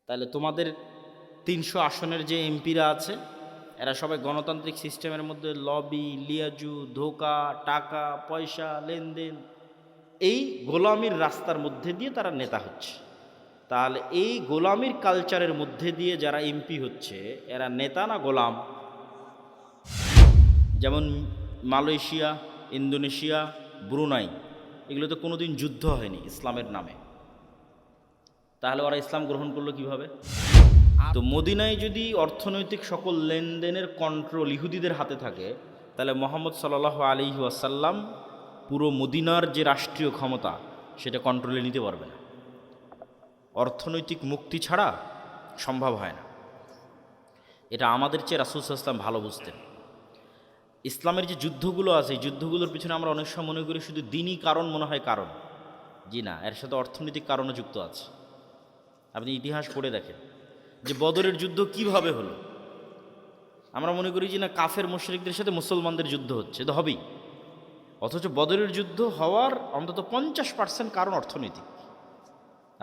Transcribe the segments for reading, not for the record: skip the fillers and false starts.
তাহলে তোমাদের 300 আসনের যে এমপিরা আছে এরা সবাই গণতান্ত্রিক সিস্টেমের মধ্যে লবি, লিয়াজু, ধোকা, টাকা পয়সা, লেনদেন, এই গোলামির রাস্তার মধ্যে দিয়ে তারা নেতা হচ্ছে। তাহলে এই গোলামির কালচারের মধ্যে দিয়ে যারা এমপি হচ্ছে এরা নেতা না গোলাম? যেমন মালয়েশিয়া, ইন্দোনেশিয়া, ব্রুনাই, এগুলোতে কোনোদিন যুদ্ধ হয়নি ইসলামের নামে, তাহলে ওরা ইসলাম গ্রহণ করলো কিভাবে? তো মদিনায় যদি অর্থনৈতিক সকল লেনদেনের কন্ট্রোল ইহুদিদের হাতে থাকে, তাহলে মুহাম্মদ সাল্লাল্লাহু আলাইহি ওয়াসাল্লাম পুরো মদিনার যে রাষ্ট্রীয় ক্ষমতা সেটা কন্ট্রোলে নিতে পারবে না। অর্থনৈতিক মুক্তি ছাড়া সম্ভব হয় না। এটা আমাদের চেয়ে রাসূল সাল্লাল্লাহু আলাইহি ওয়াসাল্লাম ভালো বুঝতেন। ইসলামের যে যুদ্ধগুলো আছে এই যুদ্ধগুলোর পিছনে আমরা অনেক সময় মনে করি শুধু দিনই কারণ মনে হয় কারণ, জি না, এর সাথে অর্থনৈতিক কারণও যুক্ত আছে। আপনি ইতিহাস পড়ে দেখেন যে বদরের যুদ্ধ কিভাবে হলো। আমরা মনে করি যে না, কাফের মুশরিকদের সাথে মুসলমানদের যুদ্ধ হচ্ছে, তো হবেই, অথচ বদরের যুদ্ধ হওয়ার অন্তত 50% কারণ অর্থনৈতিক।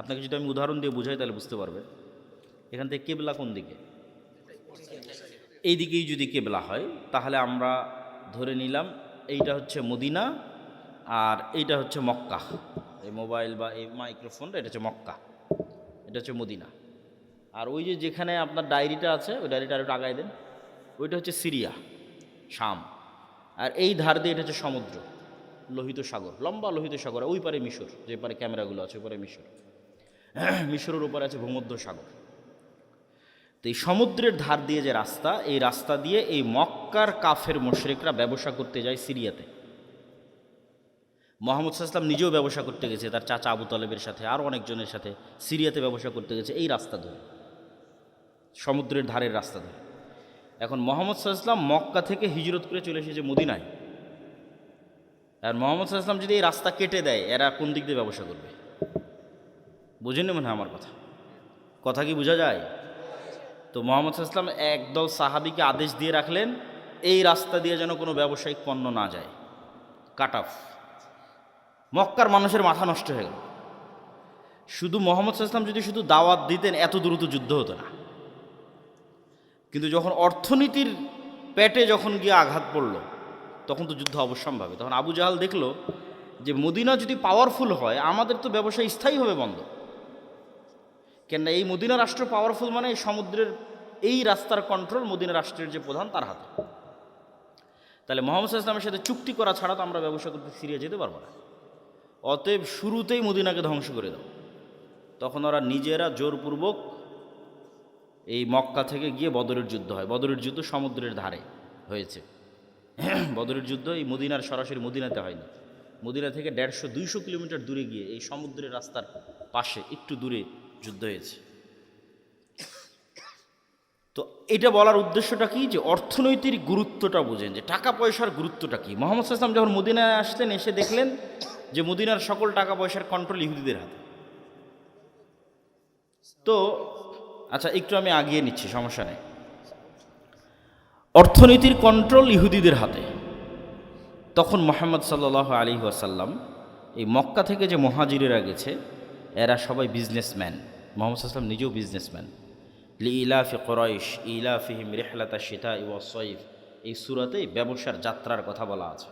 আপনাকে যদি আমি উদাহরণ দিয়ে বুঝাই তাহলে বুঝতে পারবেন। এখান থেকে কেবলা কোন দিকে? এই দিকেই যদি কেবলা হয় তাহলে আমরা ধরে নিলাম এইটা হচ্ছে মদিনা আর এইটা হচ্ছে মক্কা। এই মোবাইল বা এই মাইক্রোফোনটা এটা হচ্ছে মক্কা, এটা হচ্ছে মদিনা। আর ওই যে যেখানে আপনার ডায়েরিটা আছে ওই ডায়েরিটা আরও আগায় দেন, ওইটা হচ্ছে সিরিয়া, শাম। আর এই ধার দিয়ে এটা হচ্ছে সমুদ্র, লোহিত সাগর, লম্বা লোহিত সাগর। ওই পারে মিশর, যে পারে ক্যামেরাগুলো আছে ওই পারে মিশর, মিশরের উপরে আছে ভূমধ্য সাগর। তো এই সমুদ্রের ধার দিয়ে যে রাস্তা, এই রাস্তা দিয়ে এই মক্কার কাফের মুশরিকরা ব্যবসা করতে যায় সিরিয়াতে। মুহাম্মদ সাল্লাল্লাহু আলাইহি ওয়াসাল্লাম নিজেও ব্যবসা করতে গেছে তার চাচা আবু তালেবের সাথে, আরও অনেকজনের সাথে সিরিয়াতে ব্যবসা করতে গেছে এই রাস্তা ধরে, সমুদ্রের ধারের রাস্তা ধরে। এখন মুহাম্মদ সাল্লাল্লাহু আলাইহি ওয়াসাল্লাম মক্কা থেকে হিজরত করে চলে এসেছে মদিনায়। আর মুহাম্মদ সাল্লাল্লাহু আলাইহি ওয়াসাল্লাম যদি এই রাস্তা কেটে দেয়, এরা কোন দিক দিয়ে ব্যবসা করবে? বুঝেন না মনে হয় আমার কথা? কথা কি বোঝা যায়? তো মুহাম্মদ সাল্লাল্লাহু আলাইহি ওয়াসাল্লাম একদল সাহাবীকে আদেশ দিয়ে রাখলেন এই রাস্তা দিয়ে যেন কোনো ব্যবসায়িক পণ্য না যায়, কাট অফ। মক্কার মানুষের মাথা নষ্ট হয়ে গেল। শুধু মুহাম্মদ সাল্লাল্লাহু আলাইহি ওয়াসাল্লাম যদি শুধু দাওয়াত দিতেন এত দ্রুত যুদ্ধ হতো না। কিন্তু যখন অর্থনীতির পেটে যখন গিয়ে আঘাত পড়ল তখন তো যুদ্ধ অবশ্যম্ভাবী। তখন আবু জাহাল দেখলো যে মদিনা যদি পাওয়ারফুল হয় আমাদের তো ব্যবসা স্থায়ীভাবে বন্ধ। কেননা এই মদিনা রাষ্ট্র পাওয়ারফুল মানে এই সমুদ্রের এই রাস্তার কন্ট্রোল মদিনা রাষ্ট্রের যে প্রধান তার হাতে। তাহলে মুহাম্মদ সাল্লাল্লাহু আলাইহি ওয়াসাল্লামের সাথে চুক্তি করা ছাড়া তো আমরা ব্যবসা করতে সিরিয়া যেতে পারবো না। অতএব শুরুতেই মদিনাকে ধ্বংস করে দাও। তখন ওরা নিজেরা জোরপূর্বক এই মক্কা থেকে গিয়ে বদরের যুদ্ধ হয়। বদরের যুদ্ধ সমুদ্রের ধারে হয়েছে। বদরের যুদ্ধ এই মদিনার সরাসরি মদিনাতে হয়নি, মদিনা থেকে 150-200 কিলোমিটার দূরে গিয়ে এই সমুদ্রের রাস্তার পাশে একটু দূরে যুদ্ধ হয়েছে। তো এটা বলার উদ্দেশ্যটা কি, যে অর্থনৈতিক গুরুত্বটা বুঝেন, যে টাকা পয়সার গুরুত্বটা কি। মুহাম্মদ সাল্লাল্লাহু আলাইহি ওয়াসাল্লাম যখন মদিনায় আসলেন এসে দেখলেন যে মদিনার সকল টাকা পয়সার কন্ট্রোল ইহুদিদের হাতে। তো আচ্ছা একটু আমি আগিয়ে নিচ্ছি, সমস্যা নেই। অর্থনীতির কন্ট্রোল ইহুদিদের হাতে। তখন মুহাম্মদ সাল্লাল্লাহু আলাইহি ওয়াসাল্লাম এই মক্কা থেকে যে মুহাজিরেরা গেছে এরা সবাই বিজনেসম্যান। মুহাম্মদ সাল্লাল্লাহু আলাইহি ওয়াসাল্লাম নিজেও বিজনেসম্যান। লিইলাফি কুরাইশ ইলাফিহিম রিহলাতা শিতা ওয়াস সাইফ, এই সূরাতে ব্যবসার যাত্রার কথা বলা আছে।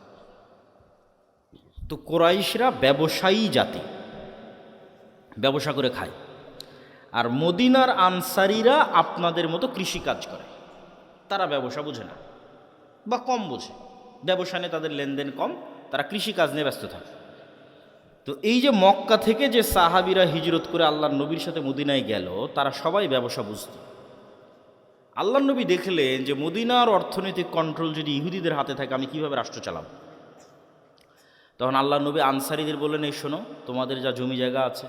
তো কুরাইশরা ব্যবসায়ী জাতি, ব্যবসা করে খায়। আর মদিনার আনসারীরা আপনাদের মতো কৃষিকাজ করে, তারা ব্যবসা বোঝে না বা কম বোঝে, ব্যবসা নিয়ে তাদের লেনদেন কম, তারা কৃষিকাজ নিয়ে ব্যস্ত থাকে। তো এই যে মক্কা থেকে যে সাহাবীরা হিজরত করে আল্লাহর নবীর সাথে মদিনায় গেল তারা সবাই ব্যবসা বুঝত। আল্লাহর নবী দেখলেন যে মদিনার অর্থনৈতিক কন্ট্রোল যদি ইহুদিদের হাতে থাকে আমি কিভাবে রাষ্ট্র চালাব। তখন আল্লাহর নবী আনসারীদের বললেন, এই শোনো, তোমাদের যা জমি জায়গা আছে,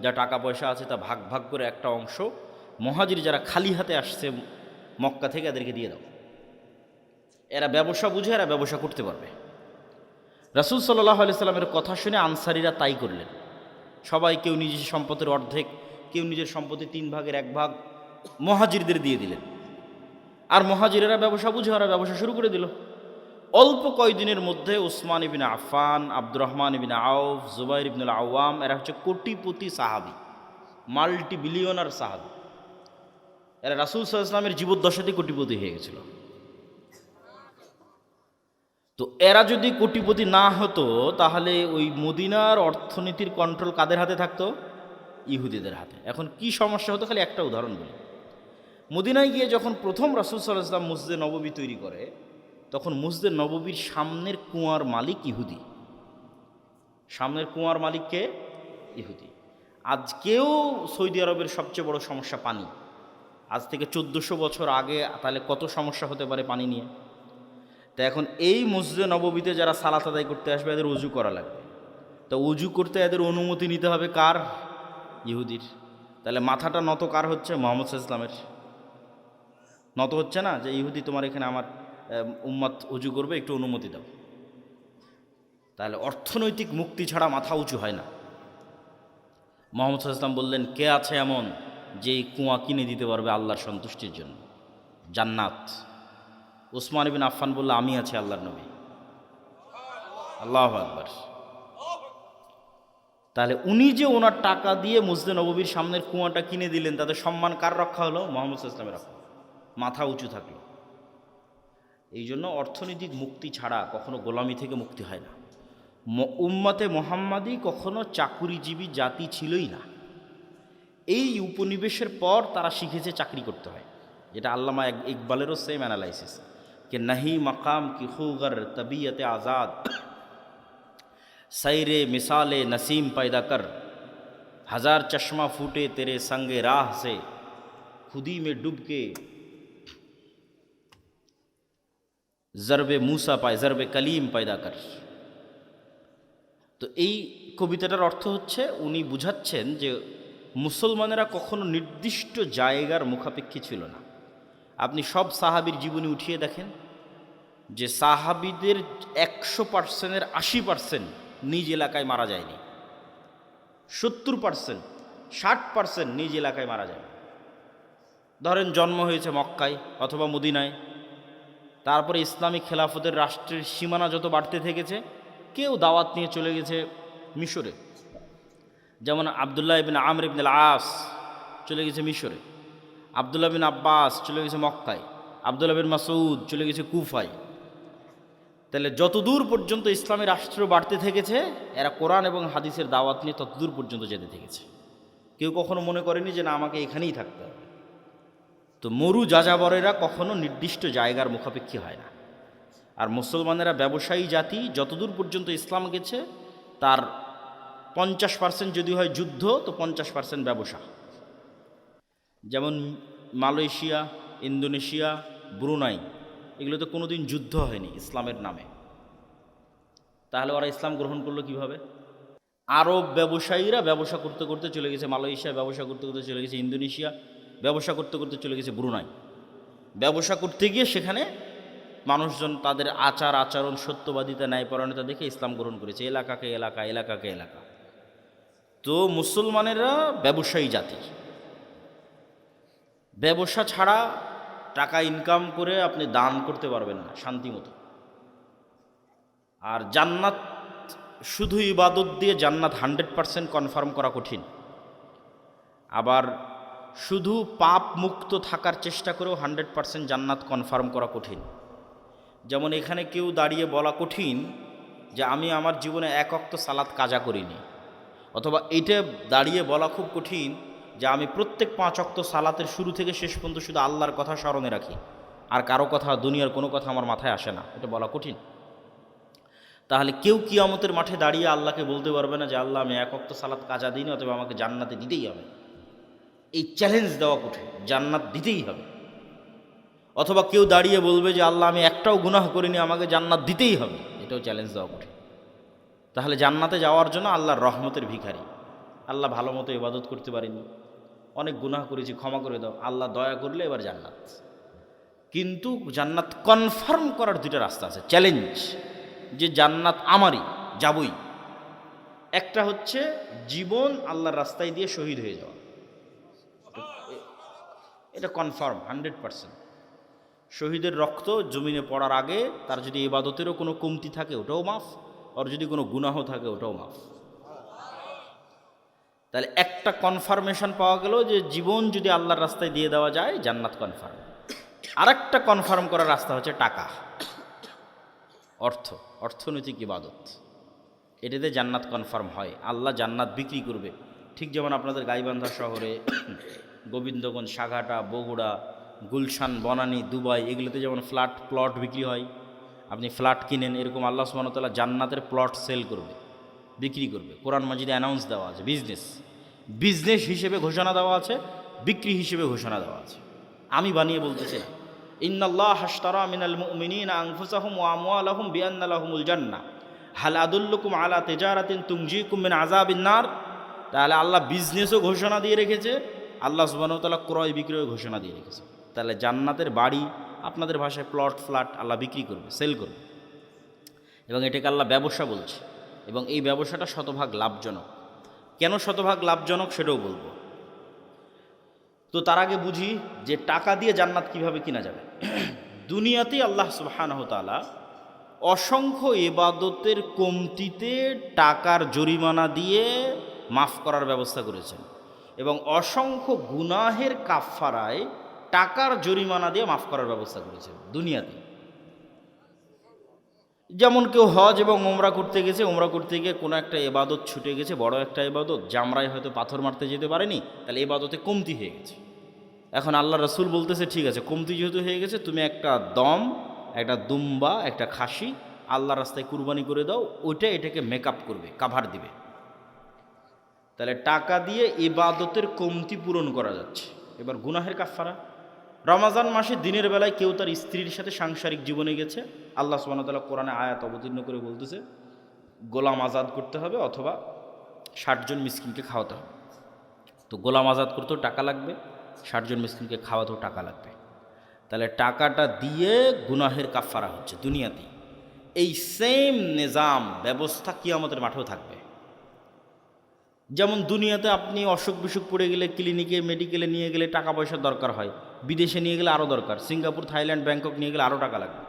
যা টাকা পয়সা আছে তা ভাগ ভাগ করে একটা অংশ মুহাজির যারা খালি হাতে আসছে মক্কা থেকে এদেরকে দিয়ে দাও। এরা ব্যবসা বুঝে, এরা ব্যবসা করতে পারবে। রাসূল সাল্লাল্লাহু আলাইহি সাল্লামের কথা শুনে আনসারীরা তাই করলেন। সবাই কেউ নিজের সম্পদের অর্ধেক, কেউ নিজের সম্পত্তি 3 ভাগের 1 ভাগ মুহাজিরদের দিয়ে দিলেন। আর মুহাজিরেরা ব্যবসা বুঝে ওরা ব্যবসা শুরু করে দিল। অল্প কয়েকদিনের মধ্যে উসমান ইবনে আফফান, আব্দুর রহমান ইবনে আউফ, জুবাইর ইবনুল আওয়াম, এরা হচ্ছে কোটিপতি সাহাবী, মাল্টি বিলিয়নার সাহাবী। এরা রাসূল সাল্লাল্লাহু আলাইহি ওয়াসাল্লামের জীবদ্দশাতেই কোটিপতি হয়ে গেছিল। তো এরা যদি কোটিপতি না হতো তাহলে ওই মদিনার অর্থনীতির কন্ট্রোল কাদের হাতে থাকতো? ইহুদিদের হাতে। এখন কি সমস্যা হতো খালি একটা উদাহরণ বলি। মদিনায় গিয়ে যখন প্রথম রাসূল সাল্লাল্লাহু আলাইহি ওয়াসাল্লাম মসজিদে নববী তৈরি করে, তখন মসজিদে নববীর সামনের কুয়ার মালিক ইহুদি। সামনের কুয়ার মালিককে ইহুদি। আজকেও সৌদি আরবের সবচেয়ে বড় সমস্যা পানি। আজ থেকে 1400 বছর আগে তাহলে কত সমস্যা হতে পারে পানি নিয়ে। তা এখন এই মসজিদে নববীতে যারা সালাত আদায় করতে আসবে এদের উজু করা লাগবে। তো উজু করতে এদের অনুমতি নিতে হবে কার? ইহুদির। তাহলে মাথাটা নত কার হচ্ছে? মুহাম্মদ সাল্লাল্লাহু আলাইহি ওয়াসাল্লামের। নত হচ্ছে না যে ইহুদি তোমার এখানে আমার উম্মত উজু করবে, একটু অনুমতি দাও। তাহলে অর্থনৈতিক মুক্তি ছাড়া মাথা উঁচু হয় না। মুহাম্মদ সাল্লাল্লাহু আলাইহি ওয়াসাল্লাম বললেন, কে আছে এমন যে এই কুয়া কিনে দিতে পারবে আল্লাহর সন্তুষ্টির জন্য? জান্নাত। ওসমান ইবনে আফফান বলল, আমি আছি আল্লাহর নবী। আল্লাহু আকবার। তাহলে উনি যে ওনার টাকা দিয়ে মসজিদে নববীর সামনের কুয়াটা কিনে দিলেন, তাতে সম্মান কার রক্ষা হলো? মুহাম্মদ সাল্লাল্লাহু আলাইহি ওয়াসাল্লামের রক্ষা। মাথা উঁচু থাকলো। এই জন্য অর্থনৈতিক মুক্তি ছাড়া কখনো গোলামি থেকে মুক্তি হয় না। উম্মতে মুহাম্মাদি কখনো চাকুরিজীবী জাতি ছিলই না। এই উপনিবেশের পর তারা শিখেছে চাকরি করতে হয়। এটা আল্লামা ইকবালেরও সেম অ্যানালাইসিস कि नहीं मकाम की खूगर तबीयत आज़ाद सैरे मिसाल नसीम पैदा कर हजार चश्मा फूटे तेरे संगे राह से खुदी में डूब के ज़रबे मूसा पाए ज़रबे कलीम पैदा कर। তো এই কবিতাটার অর্থ হচ্ছে উনি বুঝাচ্ছেন যে মুসলমানেরা কখনো নির্দিষ্ট জায়গার মুখাপেক্ষী ছিল না। আপনি সব সাহাবীর জীবনী উঠিয়ে দেখেন যে সাহাবীদের 100%-এর 80% নিজ এলাকায় মারা যায়নি, 70% 60% নিজ এলাকায় মারা যায়। ধরেন জন্ম হয়েছে মক্কায় অথবা মদিনায়, তারপরে ইসলামিক খেলাফতের রাষ্ট্রের সীমানা যত বাড়তে থেকেছে, কেউ দাওয়াত নিয়ে চলে গেছে মিশরে। যেমন আবদুল্লাহ ইবনে আমর ইবনে আল-আস চলে গেছে মিশরে, আবদুল্লাহ বিন আব্বাস চলে গেছে মক্কায়, আবদুল্লাহ বিন মাসউদ চলে গেছে কুফায়। তাহলে যতদূর পর্যন্ত ইসলামী রাষ্ট্র বাড়তে থেকেছে, এরা কোরআন এবং হাদিসের দাওয়াত নিয়ে ততদূর পর্যন্ত যেতে থেকেছে। কেউ কখনো মনে করেনি যে না আমাকে এখানেই থাকতে হবে। তো মরু যাযাবরেরা কখনো নির্দিষ্ট জায়গার মুখাপেক্ষী হয় না। আর মুসলমানেরা ব্যবসায়ী জাতি, যতদূর পর্যন্ত ইসলাম গেছে তার 50% যদি হয় যুদ্ধ, তো 50% ব্যবসা। যেমন মালয়েশিয়া, ইন্দোনেশিয়া, ব্রুনাই, এগুলোতে কোনো দিন যুদ্ধ হয়নি ইসলামের নামে। তাহলে ওরা ইসলাম গ্রহণ করলো কিভাবে? আরব ব্যবসায়ীরা ব্যবসা করতে করতে চলে গেছে মালয়েশিয়া, ব্যবসা করতে করতে চলে গেছে ইন্দোনেশিয়া, ব্যবসা করতে করতে চলে গেছে ব্রুনাই। ব্যবসা করতে গিয়ে সেখানে মানুষজন তাদের আচার আচরণ, সত্যবাদিতা, ন্যায়পরায়ণতা দেখে ইসলাম গ্রহণ করেছে, এলাকাকে এলাকা, এলাকাকে এলাকা। তো মুসলমানেরা ব্যবসায়ী জাতি। ব্যবসা ছাড়া টাকা ইনকাম করে আপনি দান করতে পারবেন না শান্তি মতো। আর জান্নাত শুধু ইবাদত দিয়ে জান্নাত 100% কনফার্ম করা কঠিন। আবার শুধু পাপ মুক্ত থাকার চেষ্টা করেও 100% জান্নাত কনফার্ম করা কঠিন। যেমন এখানে কেউ দাঁড়িয়ে বলা কঠিন যে আমি আমার জীবনে এক ওয়াক্ত সালাত কাজা করিনি, অথবা এটা দাঁড়িয়ে বলা খুব কঠিন যে আমি প্রত্যেক 5 ওয়াক্ত সালাতের শুরু থেকে শেষ পর্যন্ত শুধু আল্লাহর কথা স্মরণে রাখি, আর কারো কথা, দুনিয়ার কোনো কথা আমার মাথায় আসে না। এটা বলা কঠিন। তাহলে কেউ কিয়ামতের মাঠে দাঁড়িয়ে আল্লাহকে বলতে পারবে না যে আল্লাহ আমি এক ওয়াক্ত সালাত কাজা দিইনি, অথবা আমাকে জান্নাতে দিতেই হবে। এই চ্যালেঞ্জ দেওয়া কঠিন, জান্নাত দিতেই হবে। অথবা কেউ দাঁড়িয়ে বলবে যে আল্লাহ আমি একটাও গুনাহ করিনি, আমাকে জান্নাত দিতেই হবে, এটাও চ্যালেঞ্জ দেওয়া কঠিন। তাহলে জান্নাতে যাওয়ার জন্য আল্লাহর রহমতের ভিখারি। আল্লাহ ভালো মতো ইবাদত করতে পারিনি, অনেক গুনাহ করেছি, ক্ষমা করে দাও, আল্লাহ দয়া করলে এবার জান্নাত। কিন্তু জান্নাত কনফার্ম করার দুইটা রাস্তা আছে, চ্যালেঞ্জ, যে জান্নাত আমারই, যাবই। একটা হচ্ছে জীবন আল্লাহর রাস্তায় দিয়ে শহীদ হয়ে যাওয়া, এটা কনফার্ম 100%। শহীদের রক্ত জমিনে পড়ার আগে তার যদি ইবাদতেরও কোনো কমতি থাকে ওটাও মাফ, আর যদি কোনো গুনাহ থাকে ওটাও মাফ। তাহলে একটা কনফার্মেশন পাওয়া গেল যে জীবন যদি আল্লাহর রাস্তায় দিয়ে দেওয়া যায় জান্নাত কনফার্ম। আরেকটা কনফার্ম করার রাস্তা হচ্ছে টাকা, অর্থনৈতিক ইবাদত। এটাতে জান্নাত কনফার্ম হয়, আল্লাহ জান্নাত বিক্রি করবে। ঠিক যেমন আপনাদের গাইবান্ধা শহরে, গোবিন্দগঞ্জ, সাঘাটা, বগুড়া, গুলশান, বনানী, দুবাই, এগুলোতে যেমন প্লট বিক্রি হয়, আপনি ফ্ল্যাট কিনেন, এরকম আল্লাহ সুবহানাহু ওয়া তাআলা জান্নাতের প্লট সেল করবে, বিক্রি করবে। কোরআন মাজিদে অ্যানাউন্স দেওয়া আছে, বিজনেস হিসেবে ঘোষণা দেওয়া আছে, বিক্রি হিসেবে ঘোষণা দেওয়া আছে। আমি বানিয়ে বলতেছি না। ইন্নাল্লাহ আশতারা মিনাল মুমিনিনা আনফুসাহুম ওয়া আমওয়ালাহুম বিআন্না লাহুমুল জান্নাহ হাল আদুল্লুকুম আলা তিজারাতিন তুনজিকুম মিন আযাবিন নার। তাহলে আল্লাহ বিজনেসও ঘোষণা দিয়ে রেখেছে, আল্লাহ সুবহানাহু ওয়া তাআলা ক্রয় বিক্রয় ঘোষণা দিয়ে রেখেছে। তাহলে জান্নাতের বাড়ি, আপনাদের ভাষায় প্লট, ফ্ল্যাট আল্লাহ বিক্রি করবে, সেল করবে, এবং এটাকে আল্লাহ ব্যবসা বলছে। এবং এই ব্যবসাটা শতভাগ লাভজনক। কেন শতভাগ লাভজনক সেটাও বলবো। তো তার আগে বুঝি যে টাকা দিয়ে জান্নাত কিভাবে কিনা যাবে। দুনিয়াতেই আল্লাহ সুবহানাহু ওয়া তাআলা অসংখ্য ইবাদতের কমতিতে টাকার জরিমানা দিয়ে মাফ করার ব্যবস্থা করেছেন, এবং অসংখ্য গুনাহের কাফফারায় টাকার জরিমানা দিয়ে মাফ করার ব্যবস্থা করেছেন দুনিয়াতে। যেমন কেউ হজ এবং ওমরা করতে গেছে, ওমরা করতে গিয়ে কোনো একটা ইবাদত ছুটে গেছে, বড় একটা ইবাদত, জামরায় হয়তো পাথর মারতে যেতে পারেনি, তাহলে ইবাদতে কমতি হয়ে গেছে। এখন আল্লাহ রাসূল বলতেছে, ঠিক আছে, কমতি যেহেতু হয়ে গেছে, তুমি একটা দম, একটা দুম্বা, একটা খাসি আল্লাহর রাস্তায় কুরবানি করে দাও, ওইটা এটাকে মেকআপ করবে, কাভার দিবে। তাহলে টাকা দিয়ে ইবাদতের কমতি পূরণ করা যাচ্ছে। এবার গুনাহের কাফফারা, রমাজান মাসে দিনের বেলায় কেউ তার স্ত্রীর সাথে সাংসারিক জীবনে গেছে, আল্লাহ সুবহানাহু ওয়া তাআলা কোরআনে আয়াত অবতীর্ণ করে বলতেছে গোলাম আজাদ করতে হবে অথবা ৬০ জন মিসকিনকে খাওয়াতে হবে। তো গোলাম আজাদ করতেও টাকা লাগবে, ৬০ জন মিসকিনকে খাওয়াতেও টাকা লাগবে। তাহলে টাকাটা দিয়ে গুনাহের কাফফারা হচ্ছে দুনিয়াতেই। এই সেম নিজাম ব্যবস্থা কিয়ামতের মাঠেও থাকবে। যেমন দুনিয়াতে আপনি অসুখ বিসুখ পড়ে গেলে ক্লিনিকে, মেডিকেলে নিয়ে গেলে টাকা পয়সার দরকার হয়, বিদেশে নিয়ে গেলে আরও দরকার, সিঙ্গাপুর, থাইল্যান্ড, ব্যাংকক নিয়ে গেলে আরও টাকা লাগবে।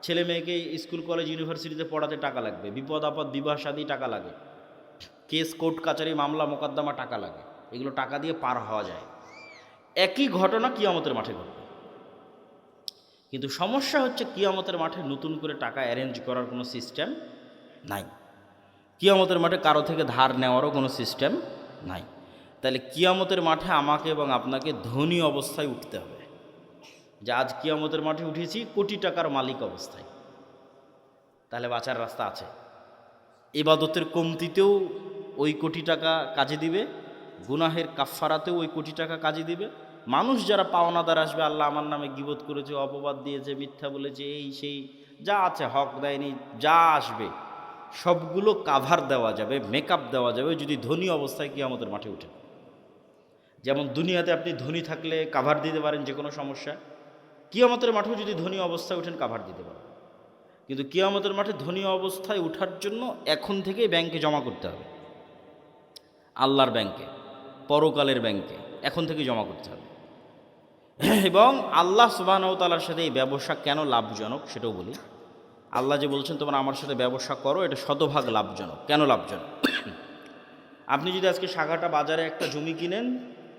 ছেলে মেয়েকে স্কুল, কলেজ, ইউনিভার্সিটিতে পড়াতে টাকা লাগবে, বিপদ আপদ, বিবাহ শাদী টাকা লাগে, কেস, কোর্ট কাচারি, মামলা মোকদ্দমা টাকা লাগে, এগুলো টাকা দিয়ে পার হওয়া যায়। একই ঘটনা কিয়ামতের মাঠে ঘটবে। কিন্তু সমস্যা হচ্ছে কিয়ামতের মাঠে নতুন করে টাকা অ্যারেঞ্জ করার কোনো সিস্টেম নাই। কিয়ামতের মাঠে কারো থেকে ধার নেওয়ারও কোনো সিস্টেম নাই। তাহলে কিয়ামতের মাঠে আমাকে এবং আপনাকে ধনী অবস্থায় উঠতে হবে, যে আজ কিয়ামতের মাঠে উঠেছি কোটি টাকার মালিক অবস্থায়। তাহলে বাঁচার রাস্তা আছে। ইবাদতের কমতিতেও ওই কোটি টাকা কাজে দিবে, গুনাহের কাফফারাতেও ওই কোটি টাকা কাজে দিবে। মানুষ যারা পাওনাদার আসবে, আল্লাহ আমার নামে গীবত করেছে, অপবাদ দিয়েছে, মিথ্যা বলেছে, এই সেই যা আছে, হক দেয়নি, যা আসবে সবগুলো কাভার দেওয়া যাবে, মেকআপ দেওয়া যাবে যদি ধনী অবস্থায় কিয়ামতের মাঠে উঠে। যেমন দুনিয়াতে আপনি ধনী থাকলে কাভার দিতে পারেন যে কোনো সমস্যা, কিয়ামতের মাঠেও যদি ধনী অবস্থায় উঠেন কাভার দিতে পারেন। কিন্তু কিয়ামতের মাঠে ধনী অবস্থায় ওঠার জন্য এখন থেকেই ব্যাংকে জমা করতে হবে, আল্লাহর ব্যাংকে, পরকালের ব্যাংকে এখন থেকে জমা করতে হবে। এবং আল্লাহ সুবহানাহু ওয়া তাআলার সাথে এই ব্যবসা কেন লাভজনক সেটাও বলি। আল্লাহ যে বলছেন তোমরা আমার সাথে ব্যবসা করো, এটা শতভাগ লাভজনক। কেন লাভজনক? আপনি যদি আজকে সাঘাটা বাজারে একটা জমি কিনেন,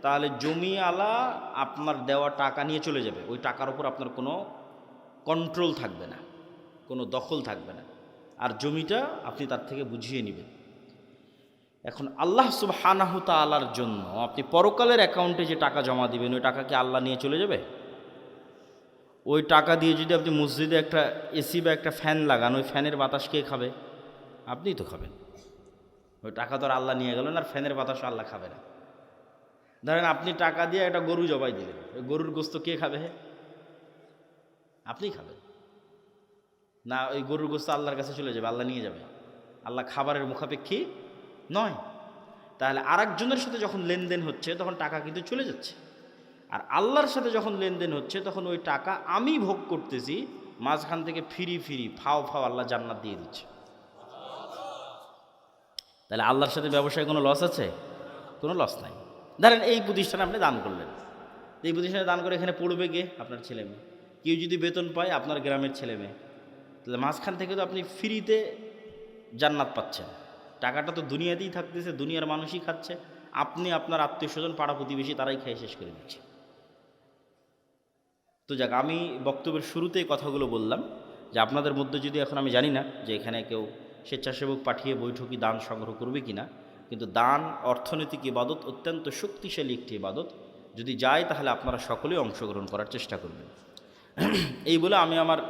তাহলে জমিওয়ালা আপনার দেওয়া টাকা নিয়ে চলে যাবে, ওই টাকার উপর আপনার কোনো কন্ট্রোল থাকবে না, কোনো দখল থাকবে না, আর জমিটা আপনি তার থেকে বুঝিয়ে নেবেন। এখন আল্লাহ সুবহানাহু তাআলার জন্য আপনি পরকালের অ্যাকাউন্টে যে টাকা জমা দিবেন, ওই টাকা কি আল্লাহ নিয়ে চলে যাবে? ওই টাকা দিয়ে যদি আপনি মসজিদে একটা এসি বা একটা ফ্যান লাগান, ওই ফ্যানের বাতাস কে খাবে? আপনিই তো খাবেন। ওই টাকা তো আর আল্লাহ নিয়ে গেলেন, আর ফ্যানের বাতাস আল্লাহ খাবে না। ধরেন আপনি টাকা দিয়ে একটা গরু জবাই দিলেন, ওই গরুর গোস্ত কে খাবে? আপনিই খাবেন না? ওই গরুর গোস্ত আল্লাহর কাছে চলে যাবে, আল্লাহ নিয়ে যাবে? আল্লাহ খাবারের মুখাপেক্ষী নয়। তাহলে আরেকজনের সাথে যখন লেনদেন হচ্ছে তখন টাকা কিন্তু চলে যাচ্ছে, আর আল্লাহর সাথে যখন লেনদেন হচ্ছে তখন ওই টাকা আমি ভোগ করতেছি, মাঝখান থেকে ফিরি ফাও আল্লাহ জান্নাত দিয়ে দিচ্ছে। তাহলে আল্লাহর সাথে ব্যবসায় কোনো লস আছে? কোনো লস নাই। ধরেন এই প্রতিষ্ঠানে আপনি দান করলেন, এই প্রতিষ্ঠানে দান করে এখানে পড়বে গে আপনার ছেলে মেয়ে, কেউ যদি বেতন পায় আপনার গ্রামের ছেলে মেয়ে, তাহলে মাঝখান থেকে তো আপনি ফ্রিতে জান্নাত পাচ্ছেন। টাকাটা তো দুনিয়াতেই থাকতেছে, দুনিয়ার মানুষই খাচ্ছে, আপনি আপনার আত্মীয় স্বজন পাড়া প্রতিবেশী তারাই খেয়ে শেষ করে দিচ্ছে। তো যাক, আমি বক্তব্যের শুরুতেই কথাগুলো বললাম যে আপনাদের মধ্যে যদি এখন, আমি জানি না যে এখানে কেউ স্বেচ্ছাসেবক পাঠিয়ে বৈঠকি দান সংগ্রহ করবে কি না, কিন্তু দান অর্থনৈতিক ইবাদত, অত্যন্ত শক্তিশালী একটি ইবাদত। যদি যায় তাহলে আপনারা সকলেই অংশগ্রহণ করার চেষ্টা করবেন। এই বলে আমি আমার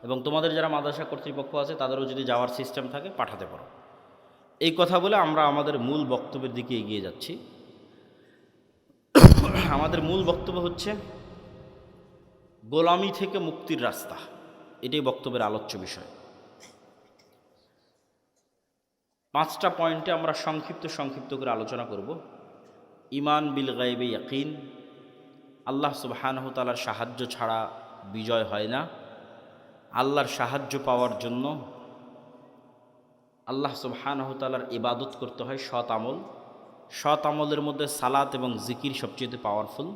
এবং তোমাদের যারা মাদ্রাসা কর্তৃপক্ষ আছে তাদেরও যদি যাওয়ার সিস্টেম থাকে পাঠাতে পারো। এই কথা বলে আমরা আমাদের মূল বক্তব্যের দিকে এগিয়ে যাচ্ছি। আমাদের মূল বক্তব্য হচ্ছে গোলামি থেকে মুক্তির রাস্তা। এটাই বক্তব্যের আলোচ্য বিষয়। 5টা পয়েন্টে আমরা সংক্ষিপ্ত করে আলোচনা করব। ঈমান বিল গায়বে ইয়াকিন, আল্লাহ সুবহানাহু ওয়া তাআলার সাহায্য ছাড়া বিজয় হয় না। আল্লাহর সাহায্য পাওয়ার জন্য আল্লাহ সুবহানাহু ওয়া তাআলার ইবাদত করতে হয় সৎ আমল। সৎ আমলের মধ্যে সালাত এবং জিকির সবচেয়ে পাওয়ারফুল।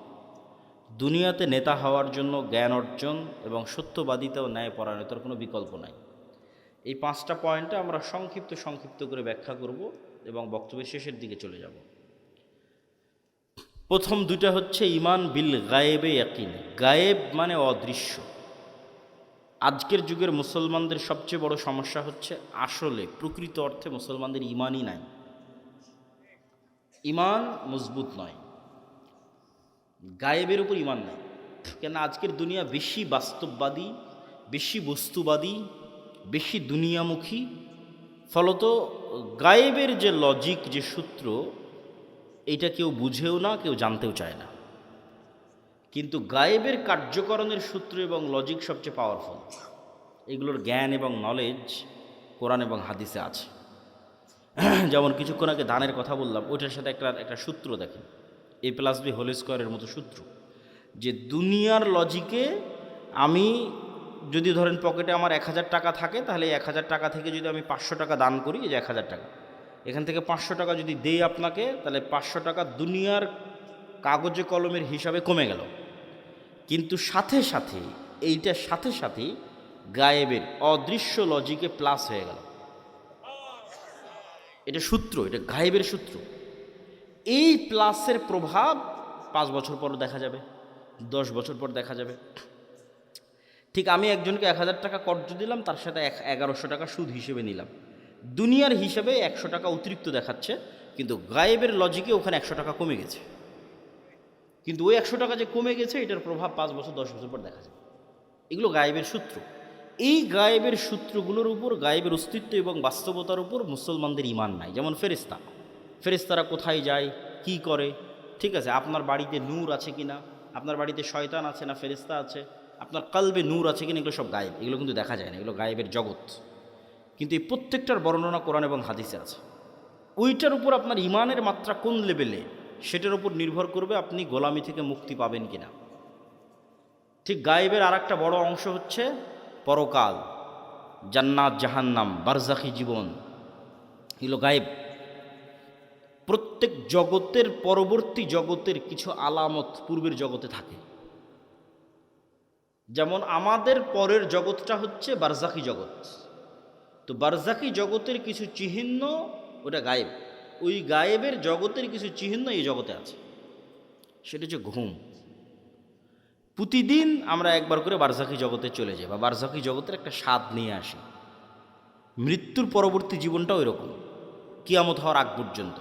দুনিয়াতে নেতা হওয়ার জন্য জ্ঞান অর্জন এবং সত্যবাদিতা ও ন্যায়পরায়ণতার কোনো বিকল্প নাই। এই 5টা পয়েন্টে আমরা সংক্ষিপ্ত করে ব্যাখ্যা করব এবং বক্তব্যের শেষের দিকে চলে যাব। প্রথম দুইটা হচ্ছে ঈমান বিল গায়েবে ইয়াকিন। গায়েব মানে অদৃশ্য। আজকের যুগের মুসলমানদের সবচেয়ে বড় সমস্যা হচ্ছে আসলে প্রকৃত অর্থে মুসলমানদের ঈমানই নাই, ঈমান মজবুত নয়, গায়েবের উপর ঈমান নাই। কেন আজকের দুনিয়া বেশি বাস্তববাদী, বেশি বস্তুবাদী, বেশি দুনিয়ামুখী। ফলত গায়েবের যে লজিক, যে সূত্র, এইটা কেউ বুঝেও না, কেউ জানতেও চায় না। কিন্তু গায়েবের কার্যকরণের সূত্র এবং লজিক সবচেয়ে পাওয়ারফুল। এগুলোর জ্ঞান এবং নলেজ কোরআন এবং হাদিসে আছে। যেমন কিছুক্ষণ আগে দানের কথা বললাম, ওইটার সাথে একটা সূত্র দেখেন, a+b² মতো সূত্র, যে দুনিয়ার লজিকে আমি যদি ধরেন পকেটে আমার 1000 টাকা থাকে, তাহলে 1000 টাকা থেকে যদি আমি 500 টাকা দান করি, এই যে 1000 টাকা, এখান থেকে 500 টাকা যদি দেই আপনাকে, তাহলে 500 টাকা দুনিয়ার কাগজে কলমের হিসাবে কমে গেল। কিন্তু সাথে সাথে গায়েবের অদৃশ্য লজিকে প্লাস হয়ে গেল। এটা সূত্র, এটা গায়েবের সূত্র। এই প্লাসের প্রভাব 5 বছর পর দেখা যাবে, 10 বছর পর দেখা যাবে। ঠিক আমি একজনকে 1000 টাকা কর্জ দিলাম, তার সাথে 1100 টাকা সুদ হিসেবে নিলাম। দুনিয়ার হিসাবে 100 টাকা অতিরিক্ত দেখাচ্ছে, কিন্তু গায়েবের লজিকে ওখানে 100 টাকা কমে গেছে। কিন্তু ওই 100 টাকা যে কমে গেছে, এটার প্রভাব 5 বছর 10 বছর পর দেখা যাবে। এগুলো গায়েবের সূত্র। এই গায়েবের সূত্রগুলোর উপর, গায়েবের অস্তিত্ব এবং বাস্তবতার উপর মুসলমানদের ঈমান নাই। যেমন ফেরেশতারা কোথায় যায়, কি করে, ঠিক আছে, আপনার বাড়িতে নূর আছে কিনা, আপনার বাড়িতে শয়তান আছে না ফেরেশতা আছে, আপনার কলবে নূর আছে কিনা, এগুলো সব গায়েব। এগুলো কিন্তু দেখা যায় না, এগুলো গায়েবের জগৎ। কিন্তু এই প্রত্যেকটার বর্ণনা কোরআন এবং হাদিসে আছে। ওইটার উপর আপনার ঈমানের মাত্রা কোন লেভেলে, সেটার উপর নির্ভর করবে আপনি গোলামি থেকে মুক্তি পাবেন কিনা। ঠিক গায়েবের আর একটা বড় অংশ হচ্ছে পরকাল, জান্নাত জাহান্নাম, বারজাখী জীবন, এগুলো গায়েব। প্রত্যেক জগতের পরবর্তী জগতের কিছু আলামত পূর্বের জগতে থাকে। যেমন আমাদের পরের জগৎটা হচ্ছে বারজাখী জগৎ। তো বারজাখী জগতের কিছু চিহ্ন, ওটা গায়েব। ওই গায়েবের জগতের কিছু চিহ্ন এই জগতে আছে। সেটা হচ্ছে ঘুম। প্রতিদিন আমরা একবার করে বারজাখী জগতে চলে যাই, বা বারজাখী জগতের একটা স্বাদ নিয়ে আসি। মৃত্যুর পরবর্তী জীবনটাও এরকম, কিয়ামত হওয়ার আগ পর্যন্ত।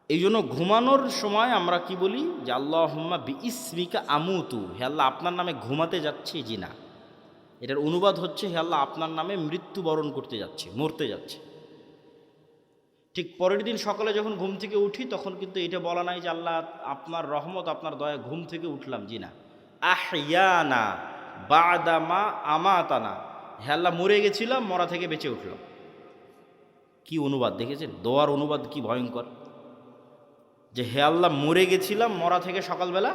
এই জন্য ঘুমানোর সময় আমরা কি বলি, যে আল্লাহুম্মা বিইসমিকা আমুতু, হে আল্লাহ আপনার নামে ঘুমাতে যাচ্ছি। জি না, এটার অনুবাদ হচ্ছে হে আল্লাহ আপনার নামে মৃত্যুবরণ করতে যাচ্ছি, মরতে যাচ্ছে। ঠিক পরের দিন সকালে যখন ঘুম থেকে উঠি, তখন কিন্তু এটা বলা নাই যে আল্লাহ আপনার রহমত, আপনার দয়া, ঘুম থেকে উঠলাম। জি না, আহইয়ানা বাদামা আমাতানা, হে আল্লাহ মরে গেছিলাম, মরা থেকে বেঁচে উঠলাম। কি অনুবাদ দেখেছেন? দোয়ার অনুবাদ কি ভয়ঙ্কর, যে হে আল্লাহ মরে গেছিলাম, মরা থেকে সকালবেলা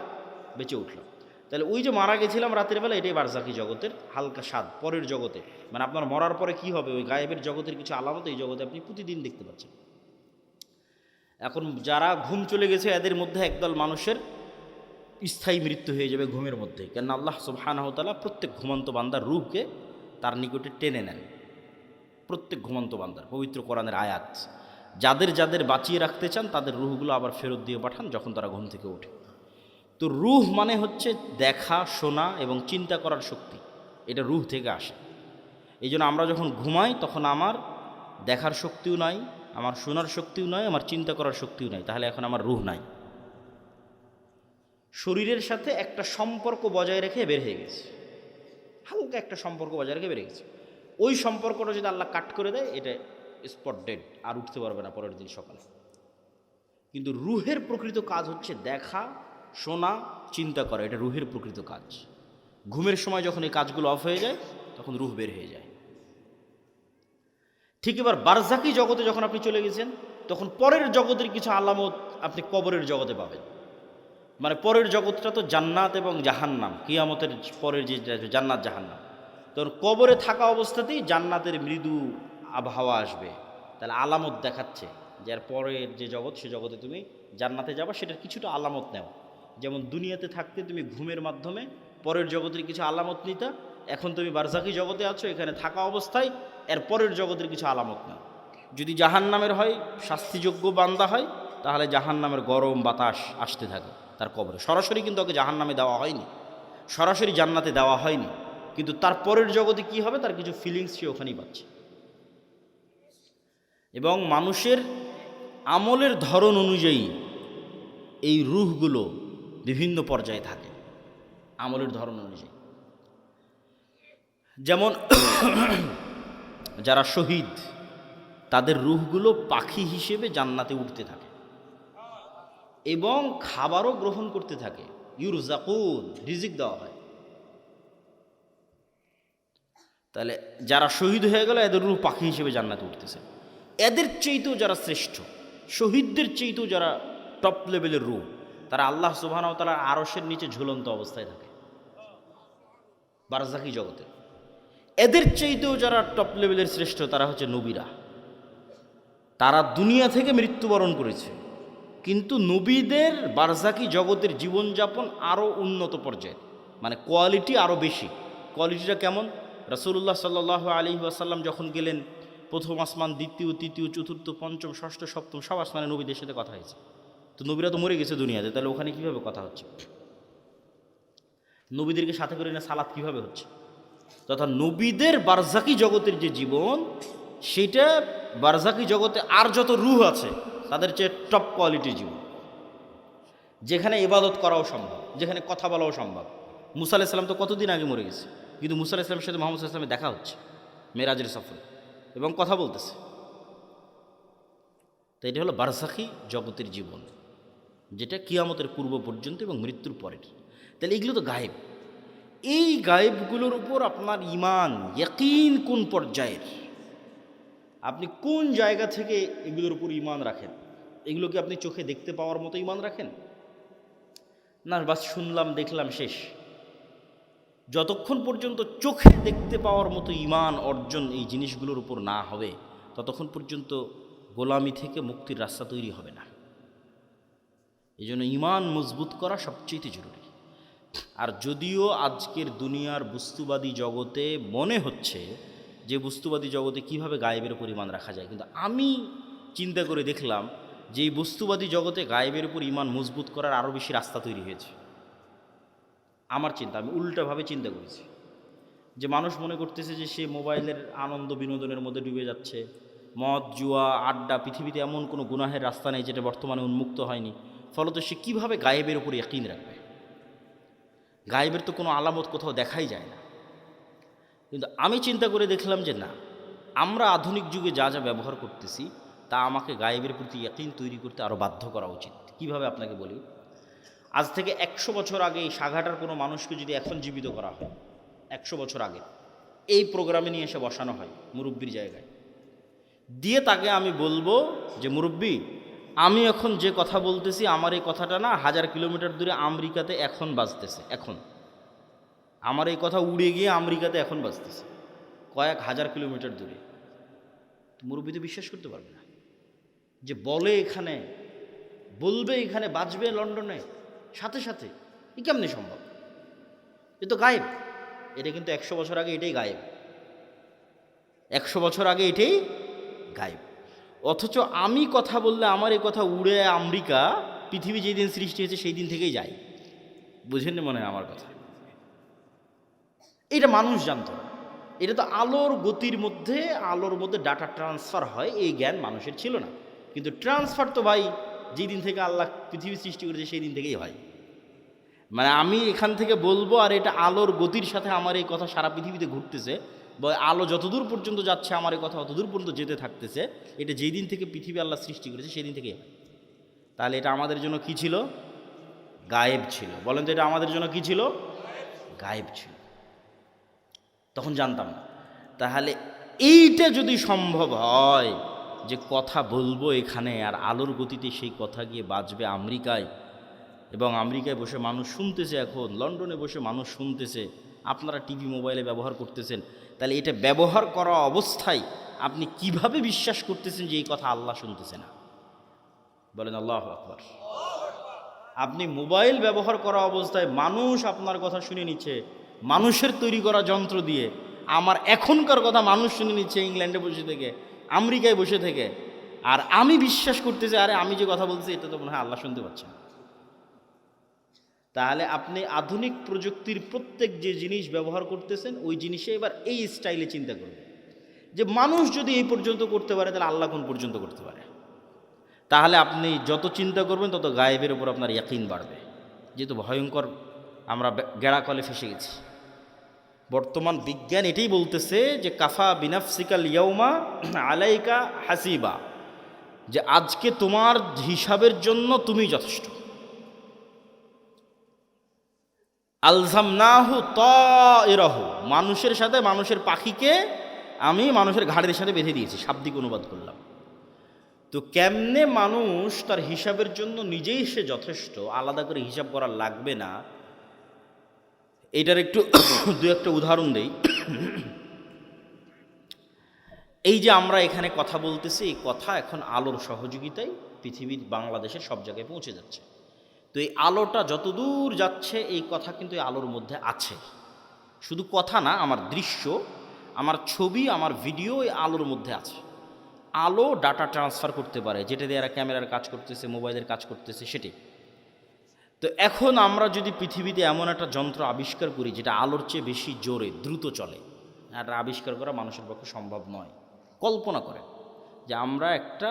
বেঁচে উঠলাম। তাহলে ওই যে মারা গেছিলাম রাতের বেলা, এটাই বারজাখী জগতের হালকা স্বাদ পরের জগতে। মানে আপনার মরার পরে কি হবে, ওই গায়েবের জগতের কিছু আলামত এই জগতে আপনি প্রতিদিন দেখতে পাচ্ছেন। এখন যারা ঘুম চলে গেছে, এদের মধ্যে একদল মানুষের স্থায়ী মৃত্যু হয়ে যাবে ঘুমের মধ্যে। কেন আল্লাহ সুবহানাহু ওয়া তাআলা প্রত্যেক ঘুমন্ত বান্দার রূহকে তার নিকটে টেনে নেন। প্রত্যেক ঘুমন্ত বান্দার, পবিত্র কোরআনের আয়াত। যাদের যাদের বাঁচিয়ে রাখতে চান তাদের রুহগুলো আবার ফেরত দিয়ে পাঠান যখন তারা ঘুম থেকে ওঠে। তো রুহ মানে হচ্ছে দেখা, শোনা এবং চিন্তা করার শক্তি, এটা রুহ থেকে আসে। এই জন্য আমরা যখন ঘুমাই তখন আমার দেখার শক্তিও নাই, আমার শোনার শক্তিও নাই, আমার চিন্তা করার শক্তিও নাই, তাহলে এখন আমার রুহ নাই। শরীরের সাথে একটা সম্পর্ক বজায় রেখে বের হয়ে গেছে, হালকা একটা সম্পর্ক বজায় রেখে বের গেছে। ওই সম্পর্কটা যদি আল্লাহ কাট করে দেয়, এটা স্পট ডেড, আর উঠতে পারবে না পরের দিন সকালে। কিন্তু রুহের প্রকৃত কাজ হচ্ছে দেখা, শোনা, চিন্তা করা, এটা রুহের প্রকৃত কাজ। ঘুমের সময় যখন এই কাজগুলো অফ হয়ে যায় তখন রুহ বের হয়ে যায়। ঠিক এবার বারজাকি জগতে যখন আপনি চলে গেছেন তখন পরের জগতের কিছু আলামত আপনি কবরের জগতে পাবেন। মানে পরের জগৎটা তো জান্নাত এবং জাহান্নাম, কিয়ামতের পরের যে জান্নাত জাহান্নাম, তখন কবরে থাকা অবস্থাতেই জান্নাতের মৃদু আবহাওয়া আসবে, তাহলে আলামত দেখাচ্ছে যে এর পরের যে জগৎ, সে জগতে তুমি জান্নাতে যাবা, সেটার কিছুটা আলামত নেও। যেমন দুনিয়াতে থাকতে তুমি ঘুমের মাধ্যমে পরের জগতের কিছু আলামত নিতা, এখন তুমি বারজাকি জগতে আছো, এখানে থাকা অবস্থায় এর পরের জগতের কিছু আলামত নাও। যদি জাহান্নামের হয়, শাস্তিযোগ্য বান্দা হয়, তাহলে জাহান্নামের গরম বাতাস আসতে থাকে তার কবরে। সরাসরি কিন্তু ওকে জাহান্নামে দেওয়া হয়নি, সরাসরি জান্নাতে দেওয়া হয়নি, কিন্তু তার পরের জগতে কি হবে তার কিছু ফিলিংস সে ওখানেই পাচ্ছে। এবং মানুষের আমলের ধরন অনুযায়ী এই রূহগুলো বিভিন্ন পর্যায়ে থাকে, আমলের ধরন অনুযায়ী। যেমন যারা শহীদ, তাদের রূহগুলো পাখি হিসেবে জান্নাতে উঠতে থাকে এবং খাবারও গ্রহণ করতে থাকে, ইউরজাকুন, রিজিক দেওয়া হয়। তাহলে যারা শহীদ হয়ে গেল এদের রূহ পাখি হিসেবে জান্নাতে উঠতেছে। এদের চেয়েতেও যারা শ্রেষ্ঠ, শহীদদের চেয়েতেও যারা টপ লেভেলের রূহ, তারা আল্লাহ সুবহানাহু ওয়া তাআলার আরশের নিচে ঝুলন্ত অবস্থায় থাকে বারজাকি জগতে। এদের চাইতেও যারা টপ লেভেলের শ্রেষ্ঠ, তারা হচ্ছে নবীরা। তারা দুনিয়া থেকে মৃত্যুবরণ করেছে, কিন্তু নবীদের বারজাকি জগতের জীবনযাপন আরও উন্নত পর্যায়ে, মানে কোয়ালিটি আরও বেশি। কোয়ালিটিটা কেমন? রাসূলুল্লাহ সাল্লাল্লাহু আলাইহি ওয়াসাল্লাম যখন গেলেন প্রথম আসমান, দ্বিতীয়, তৃতীয়, চতুর্থ, পঞ্চম, ষষ্ঠ, সপ্তম, সব আসমানে নবীদের সাথে কথা হয়েছে। তো নবীরা তো মরে গেছে দুনিয়াতে, তাহলে ওখানে কীভাবে কথা হচ্ছে? নবীদেরকে সাথে করে না সালাত কীভাবে হচ্ছে? তথা নবীদের বারজাকি জগতের যে জীবন, সেটা বারজাকি জগতে আর যত রূহ আছে তাদের চেয়ে টপ কোয়ালিটির জীবন, যেখানে ইবাদত করাও সম্ভব, যেখানে কথা বলাও সম্ভব। মুসা আলাইহিস সালাম তো কতদিন আগে মরে গেছে, কিন্তু মুসা আলাইহিস সালামের সাথে মুহাম্মদ সাল্লাল্লাহু আলাইহি ওয়াসাল্লামের দেখা হচ্ছে মেরাজের সফরে এবং কথা বলতেছে। তো এটা হলো বারজাকি জগতের জীবন, যেটা কিয়ামতের পূর্ব পর্যন্ত এবং মৃত্যুর পরের। তাহলে এগুলো তো গায়েব। এই গায়েবগুলোর উপর আপনার ঈমান, ইয়াকিন কোন পর্যায়ের, আপনি কোন জায়গা থেকে এগুলোর উপর ঈমান রাখেন? এগুলোকে আপনি চোখে দেখতে পাওয়ার মতো ঈমান রাখেন, না বাস শুনলাম দেখলাম শেষ? যতক্ষণ পর্যন্ত চোখে দেখতে পাওয়ার মতো ঈমান অর্জন এই জিনিসগুলোর উপর না হবে, ততক্ষণ পর্যন্ত গোলামি থেকে মুক্তির রাস্তা তৈরি হবে না। এই জন্য ঈমান মজবুত করা সবচেয়ে জরুরি। আর যদিও আজকের দুনিয়ার বস্তুবাদী জগতে মনে হচ্ছে যে বস্তুবাদী জগতে কিভাবে গায়েবের উপর ঈমান রাখা যায়, কিন্তু আমি চিন্তা করে দেখলাম যে এই বস্তুবাদী জগতে গায়েবের উপর ঈমান মজবুত করার আরও বেশি রাস্তা তৈরি হয়েছে। আমার চিন্তা, আমি উল্টাভাবে চিন্তা করেছি যে মানুষ মনে করতেছে যে সে মোবাইলের আনন্দ বিনোদনের মধ্যে ডুবে যাচ্ছে, মদ, জুয়া, আড্ডা, পৃথিবীতে এমন কোনো গুনাহের রাস্তা নেই যেটা বর্তমানে উন্মুক্ত হয়নি, ফলত সে কীভাবে গায়েবের উপর ইয়াকিন রাখবে? গায়েবের তো কোনো আলামত কোথাও দেখাই যায় না। কিন্তু আমি চিন্তা করে দেখলাম যে না, আমরা আধুনিক যুগে যা যা ব্যবহার করতেছি তা আমাকে গায়েবের প্রতি ইয়াকিন তৈরি করতে আরও বাধ্য করা উচিত। কিভাবে আপনাকে বলি, আজ থেকে 100 বছর আগে এই সাঘাটার কোনো মানুষকে যদি এখন জীবিত করা হয়, 100 বছর আগে এই প্রোগ্রামে নিয়ে এসে বসানো হয় মুরব্বির জায়গায় দিয়ে, তাকে আমি বলবো যে মুরব্বি, আমি এখন যে কথা বলতেছি আমার এই কথাটা না 1000 কিলোমিটার দূরে আমেরিকাতে এখন বাজতেছে, এখন আমার এই কথা উড়ে গিয়ে আমেরিকাতে এখন বাজতেছে, কয়েক হাজার কিলোমিটার দূরে। মুরব্বি তো বিশ্বাস করতে পারবে না যে বলে এখানে বলবে, এখানে বাজবে লন্ডনে সাথে সাথে, এ কেমনি সম্ভব? এ তো গায়েব। এটা কিন্তু 100 বছর আগে এটাই গায়েব, 100 বছর আগে এটাই গায়েব। অথচ আমি কথা বললে আমার এই কথা উড়ে আমেরিকা, পৃথিবী যেই দিন সৃষ্টি হয়েছে সেই দিন থেকেই যায়। বুঝেন না মনে হয় আমার কথা? এটা মানুষ জানতো না। এটা তো আলোর গতির মধ্যে, আলোর মধ্যে ডাটা ট্রান্সফার হয়, এই জ্ঞান মানুষের ছিল না। কিন্তু ট্রান্সফার তো ভাই যেই দিন থেকে আল্লাহ পৃথিবী সৃষ্টি করেছে সেই দিন থেকেই হয়। মানে আমি এখান থেকে বলবো আর এটা আলোর গতির সাথে আমার এই কথা সারা পৃথিবীতে ঘুরতেছে, বা আলো যতদূর পর্যন্ত যাচ্ছে আমার এই কথা অতদূর পর্যন্ত যেতে থাকতেছে। এটা যেই দিন থেকে পৃথিবী আল্লাহ সৃষ্টি করেছে সেই দিন থেকেই হয়। তাহলে এটা আমাদের জন্য কি ছিল? গায়েব ছিল। বলেন তো এটা আমাদের জন্য কি ছিল? গায়েব ছিল, তখন জানতাম না। তাহলে এইটা যদি সম্ভব হয় যে কথা বলবো এখানে আর আলোর গতিতে সেই কথা গিয়ে বাজবে আমেরিকায়, এবং আমেরিকায় বসে মানুষ শুনতেছে, এখন লন্ডনে বসে মানুষ শুনতেছে, আপনারা টিভি মোবাইলে ব্যবহার করতেছেন, তাহলে এটা ব্যবহার করা অবস্থায় আপনি কিভাবে বিশ্বাস করতেছেন যে এই কথা আল্লাহ শুনতেছে না? বলেন আল্লাহু আকবার। আপনি মোবাইল ব্যবহার করা অবস্থায় মানুষ আপনার কথা শুনে নিচ্ছে মানুষের তৈরি করা যন্ত্র দিয়ে। আমার এখনকার কথা মানুষ শুনে নিচ্ছে ইংল্যান্ডে বসে থেকে, আমেরিকায় বসে থেকে, আর আমি বিশ্বাস করতেছি আরে আমি যে কথা বলছি এটা তো মনে হয় আল্লাহ শুনতে পাচ্ছে না। তাহলে আপনি আধুনিক প্রযুক্তির প্রত্যেক যে জিনিস ব্যবহার করতেছেন ওই জিনিসে এবার এই স্টাইলে চিন্তা করবেন যে মানুষ যদি এই পর্যন্ত করতে পারে তাহলে আল্লাহ কোন পর্যন্ত করতে পারে। তাহলে আপনি যত চিন্তা করবেন তত গায়েবের উপর আপনার ইয়াকিন বাড়বে। যেহেতু ভয়ঙ্কর আমরা গেড়াকলে ফেসে গেছি। বর্তমান বিজ্ঞান এটাই বলতেছে যে কাফা বিনাফসিকাল ইয়াউমা আলাইকা হাসিবা, যে আজকে তোমার হিসাবের জন্য তুমি যথেষ্ট। আলজামনাহু তায়রাহু, মানুষের সাথে মানুষের পাখিকে আমি মানুষের ঘাড়ের সাথে বেঁধে দিয়েছি, শাব্দিক অনুবাদ করলাম। তো কেমনে মানুষ তার হিসাবের জন্য নিজেই সে যথেষ্ট, আলাদা করে হিসাব করা লাগবে না, এইটার একটু দু একটা উদাহরণ দেই। এই যে আমরা এখানে কথা বলতেছি, এই কথা এখন আলোর সহযোগিতায় পৃথিবীর বাংলাদেশের সব জায়গায় পৌঁছে যাচ্ছে। তো এই আলোটা যতদূর যাচ্ছে এই কথা কিন্তু এই আলোর মধ্যে আছে। শুধু কথা না, আমার দৃশ্য, আমার ছবি, আমার ভিডিও এই আলোর মধ্যে আছে। আলো ডাটা ট্রান্সফার করতে পারে, যেটা দিয়ে এরা ক্যামেরার কাজ করতেছে, মোবাইলের কাজ করতেছে, সেটাই। তো এখন আমরা যদি পৃথিবীতে এমন একটা যন্ত্র আবিষ্কার করি যেটা আলোর চেয়ে বেশি জোরে দ্রুত চলে, এটা আবিষ্কার করা মানুষের পক্ষে সম্ভব নয়। কল্পনা করেন যে আমরা একটা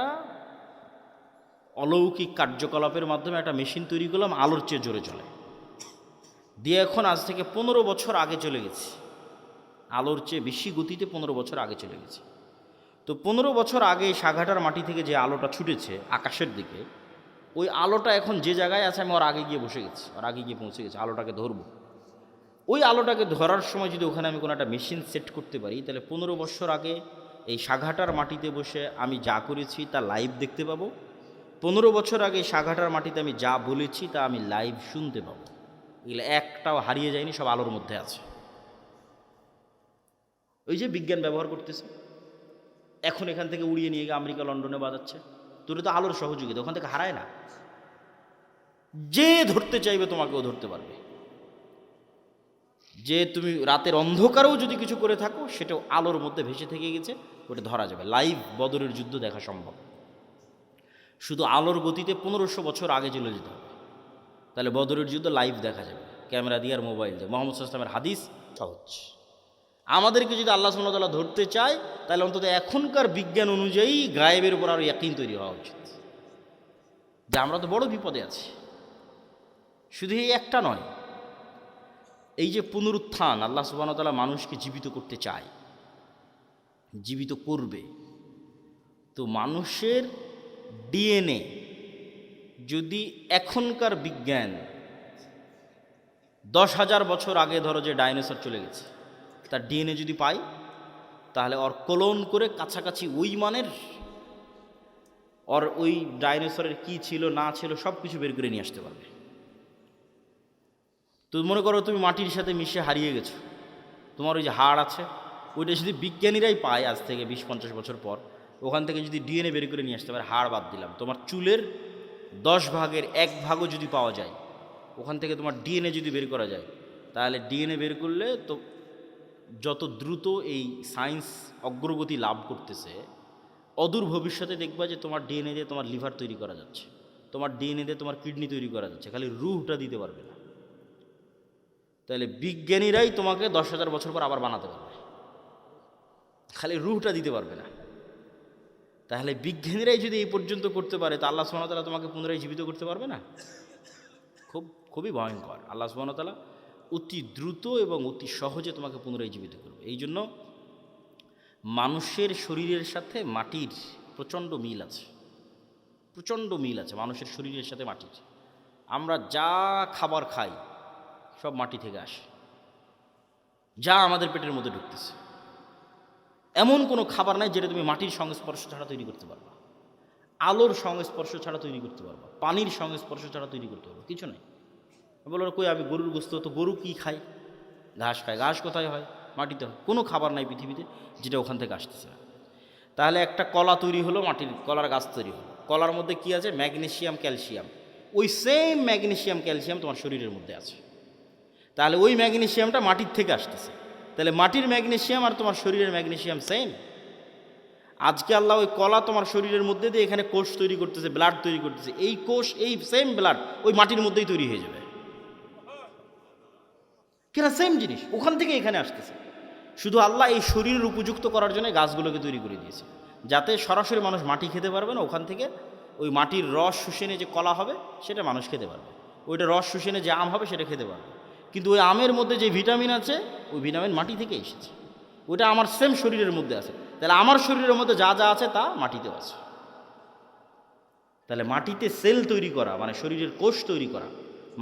অলৌকিক কার্যকলাপের মাধ্যমে একটা মেশিন তৈরি করলাম আলোর চেয়ে জোরে চলে, দিয়ে এখন আজ থেকে 15 বছর আগে চলে গেছি, আলোর চেয়ে বেশি গতিতে 15 বছর আগে চলে গেছি। তো 15 বছর আগে সাঘাটার মাটি থেকে যে আলোটা ছুটেছে আকাশের দিকে, ওই আলোটা এখন যে জায়গায় আছে আমি ওর আগে গিয়ে বসে গেছি, ওর আগে গিয়ে পৌঁছে গেছি, আলোটাকে ধরবো। ওই আলোটাকে ধরার সময় যদি ওখানে আমি কোনো একটা মেশিন সেট করতে পারি, তাহলে 15 বছর আগে এই সাঘাটার মাটিতে বসে আমি যা করেছি তা লাইভ দেখতে পাবো। 15 বছর আগে সাঘাটার মাটিতে আমি যা বলেছি তা আমি লাইভ শুনতে পাবো। এগুলো একটাও হারিয়ে যায়নি, সব আলোর মধ্যে আছে। ওই যে বিজ্ঞান ব্যবহার করতেছে, এখন এখান থেকে উড়িয়ে নিয়ে গিয়ে আমেরিকা লন্ডনে বাজাচ্ছে, তোর তো আলোর সহযোগিতা, ওখান থেকে হারায় না। যে ধরতে চাইবে তোমাকেও ধরতে পারবে। যে তুমি রাতের অন্ধকারেও যদি কিছু করে থাকো সেটাও আলোর মধ্যে ভেসে থেকে গেছে, ওটা ধরা যাবে। লাইভ বদরের যুদ্ধ দেখা সম্ভব। শুধু আলোর গতিতে 1500 বছর আগে চলে যেতে হবে, তাহলে বদরের যুদ্ধ লাইভ দেখা যাবে ক্যামেরা দিয়ে আর মোবাইল দিয়ে। মোহাম্মদ সাল্লাল্লাহু আলাইহি ওয়াসাল্লামের হাদিস সহজ। আমাদেরকে যদি আল্লাহ সুবহানাহু ওয়া তাআলা ধরতে চায় তাহলে অন্তত এখনকার বিজ্ঞান অনুযায়ী গায়েবের উপর আরও ইয়াকিন তৈরি হওয়া উচিত যে আমরা তো বড় বিপদে আছি। শুধু এই একটা নয়, এই যে পুনরুত্থান, আল্লাহ সুবহানাহু ওয়া তাআলা মানুষকে জীবিত করতে চায়, জীবিত করবে। তো মানুষের ডিএনএ যদি এখনকার বিজ্ঞান 10,000 বছর আগে ধরো যে ডাইনোসর চলে গেছে তার ডিএনএ যদি পাই, তাহলে ওর ক্লোন করে কাছাকাছি ওই মানের, ওর ওই ডাইনোসরের কি ছিল না ছিল সব কিছু বের করে নিয়ে আসতে পারবে। তো মনে করো তুমি মাটির সাথে মিশে হারিয়ে গেছো, তোমার ওই যে হাড় আছে ওইটা যদি বিজ্ঞানীরাই পায় আজ থেকে 20-50 বছর পর, ওখান থেকে যদি ডিএনএ বের করে নিয়ে আসতে পারে, হাড় বাদ দিলাম, তোমার চুলের 10 ভাগের 1 ভাগও যদি পাওয়া যায়, ওখান থেকে তোমার ডিএনএ যদি বের করা যায়, তাহলে ডিএনএ বের করলে তো যত দ্রুত এই সায়েন্স অগ্রগতি লাভ করতেছে, অদূর ভবিষ্যতে দেখবা যে তোমার ডিএনএ দিয়ে তোমার লিভার তৈরি করা যাচ্ছে, তোমার ডিএনএ দিয়ে তোমার কিডনি তৈরি করা যাচ্ছে, খালি রুহটা দিতে পারবে না। তাহলে বিজ্ঞানীরাই তোমাকে 10,000 বছর পর আবার বানাতে পারবে, খালি রুহটা দিতে পারবে না। তাহলে বিজ্ঞানীরাই যদি এই পর্যন্ত করতে পারে, তা আল্লাহ সুবহানাহু ওয়া তাআলা তোমাকে পুনরায় জীবিত করতে পারবে না? খুবই ভয়ঙ্কর। আল্লাহ সুবহানাহু ওয়া তাআলা অতি দ্রুত এবং অতি সহজে তোমাকে পুনরায় জীবিত করবে। এই জন্য মানুষের শরীরের সাথে মাটির প্রচণ্ড মিল আছে, প্রচণ্ড মিল আছে মানুষের শরীরের সাথে মাটির। আমরা যা খাবার খাই সব মাটি থেকে আসে, যা আমাদের পেটের মধ্যে ঢুকতেছে এমন কোনো খাবার নাই যেটা তুমি মাটির সংস্পর্শ ছাড়া তৈরি করতে পারবা, আলোর সংস্পর্শ ছাড়া তৈরি করতে পারবা, পানির সংস্পর্শ ছাড়া তৈরি করতে পারবা, কিছু নাই। বলো কই আমি গরুর গোস্ত, তো গরু কি খায়? ঘাস খায়। ঘাস কোথায় হয়? মাটিতে হয়। কোনো খাবার নাই পৃথিবীতে যেটা ওখান থেকে আসতেছে না। তাহলে একটা কলা তৈরি হলো, মাটির কলার গাছ তৈরি হলো, কলার মধ্যে কি আছে? Magnesium, calcium. ওই সেম ম্যাগনেসিয়াম ক্যালসিয়াম তোমার শরীরের মধ্যে আছে। তাহলে ওই ম্যাগনেসিয়ামটা মাটির থেকে আসতেছে। তাহলে মাটির ম্যাগনেসিয়াম আর তোমার শরীরের ম্যাগনেসিয়াম সেম। আজকে আল্লাহ ওই কলা তোমার শরীরের মধ্যে দিয়ে এখানে কোষ তৈরি করতেছে, ব্লাড তৈরি করতেছে। এই কোষ, এই সেম ব্লাড ওই মাটির মধ্যেই তৈরি হয়ে যাবে। কেন? সেম জিনিস ওখান থেকে এখানে আসতেছে। শুধু আল্লাহ এই শরীরের উপযুক্ত করার জন্য গাছগুলোকে তৈরি করে দিয়েছে, যাতে সরাসরি মানুষ মাটি খেতে পারবে না, ওখান থেকে ওই মাটির রস শুষেনে যে কলা হবে সেটা মানুষ খেতে পারবে, ওইটা রস শুষেনে যে আম হবে সেটা খেতে পারবে। কিন্তু ওই আমের মধ্যে যে ভিটামিন আছে ওই ভিটামিন মাটি থেকে এসেছে, ওইটা আমার সেম শরীরের মধ্যে আছে। তাহলে আমার শরীরের মধ্যে যা যা আছে তা মাটিতেও আছে। তাহলে মাটিতে সেল তৈরি করা মানে শরীরের কোষ তৈরি করা,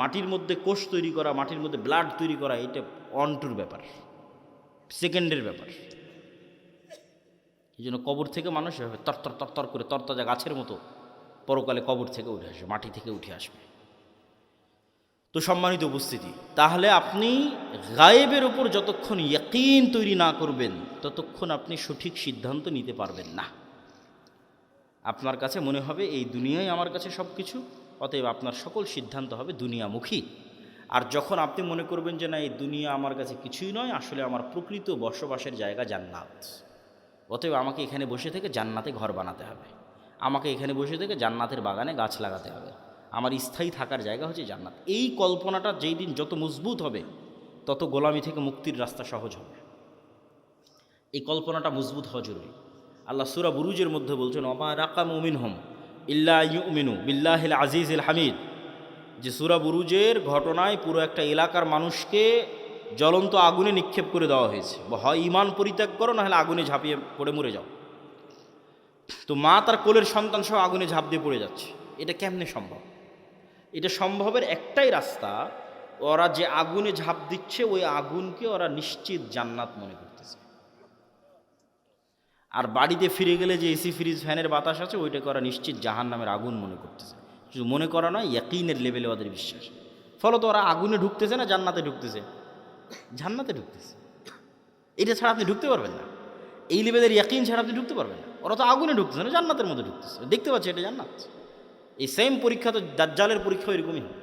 মাটির মধ্যে কোষ তৈরি করা, মাটির মধ্যে ব্লাড তৈরি করা, এটা অনটুর ব্যাপার, সেকেন্ডের ব্যাপার। এই জন্য কবর থেকে মানুষ এভাবে তরতর তরতর করে তরতাজা গাছের মতো পরকালে কবর থেকে উঠে আসবে, মাটি থেকে উঠে আসবে। তো সম্মানিত উপস্থিতি, তাহলে আপনি গায়েবের ওপর যতক্ষণ ইয়াকিন তৈরি না করবেন ততক্ষণ আপনি সঠিক সিদ্ধান্ত নিতে পারবেন না। আপনার কাছে মনে হবে এই দুনিয়ায় আমার কাছে সব কিছু, অতএব আপনার সকল সিদ্ধান্ত হবে দুনিয়ামুখী। আর যখন আপনি মনে করবেন যে না এই দুনিয়া আমার কাছে কিছুই নয়, আসলে আমার প্রকৃত বসবাসের জায়গা জান্নাত, অতএব আমাকে এখানে বসে থেকে জান্নাতে ঘর বানাতে হবে, আমাকে এখানে বসে থেকে জান্নাতের বাগানে গাছ লাগাতে হবে, আমার স্থায়ী থাকার জায়গা হচ্ছে জান্নাত। এই কল্পনাটা যেই দিন যত মজবুত হবে তত গোলামি থেকে মুক্তির রাস্তা সহজ হবে। এই কল্পনাটা মজবুত হওয়া জরুরি। আল্লাহ সূরা বুরুজের মধ্যে বলছেন ওমা রাকামু মিনহুম ইল্লা ইউমিনু বিল্লাহিল আজিজিল হামিদ, যে সূরা বুরুজের ঘটনায় পুরো একটা এলাকার মানুষকে জ্বলন্ত আগুনে নিক্ষেপ করে দেওয়া হয়েছে, হয় ইমান পরিত্যাগ করো না হলে আগুনে ঝাঁপিয়ে পড়ে মরে যাও। তো মা তার কোলের সন্তান সহ আগুনে ঝাঁপ দিয়ে পড়ে যাচ্ছে। এটা কেমনে সম্ভব? এটা সম্ভবের একটাই রাস্তা, ওরা যে আগুনে ঝাঁপ দিচ্ছে ওই আগুনকে ওরা নিশ্চিত জান্নাত মনে করতেছে। আর বাড়িতে ফিরে গেলে যে এসি ফ্রিজ ফ্যানের বাতাস আছে ওইটাকে ওরা নিশ্চিত জাহান্নামের আগুন মনে করতেছে। শুধু মনে করা নয়, ইয়াকিনের লেভেলে ওদের বিশ্বাস। ফলত ওরা আগুনে ঢুকতেছে না জান্নাতে ঢুকতেছে? জান্নাতে ঢুকতেছে। এটা ছাড়া আপনি ঢুকতে পারবেন না, এই লেভেলের ইয়াকিন ছাড়া আপনি ঢুকতে পারবেন না। ওরা তো আগুনে ঢুকতেছে না, জান্নাতের মধ্যে ঢুকতেছে, দেখতে পাচ্ছে এটা জান্নাত। এই সেম পরীক্ষা তো দাজ্জালের পরীক্ষা এরকমই হবে।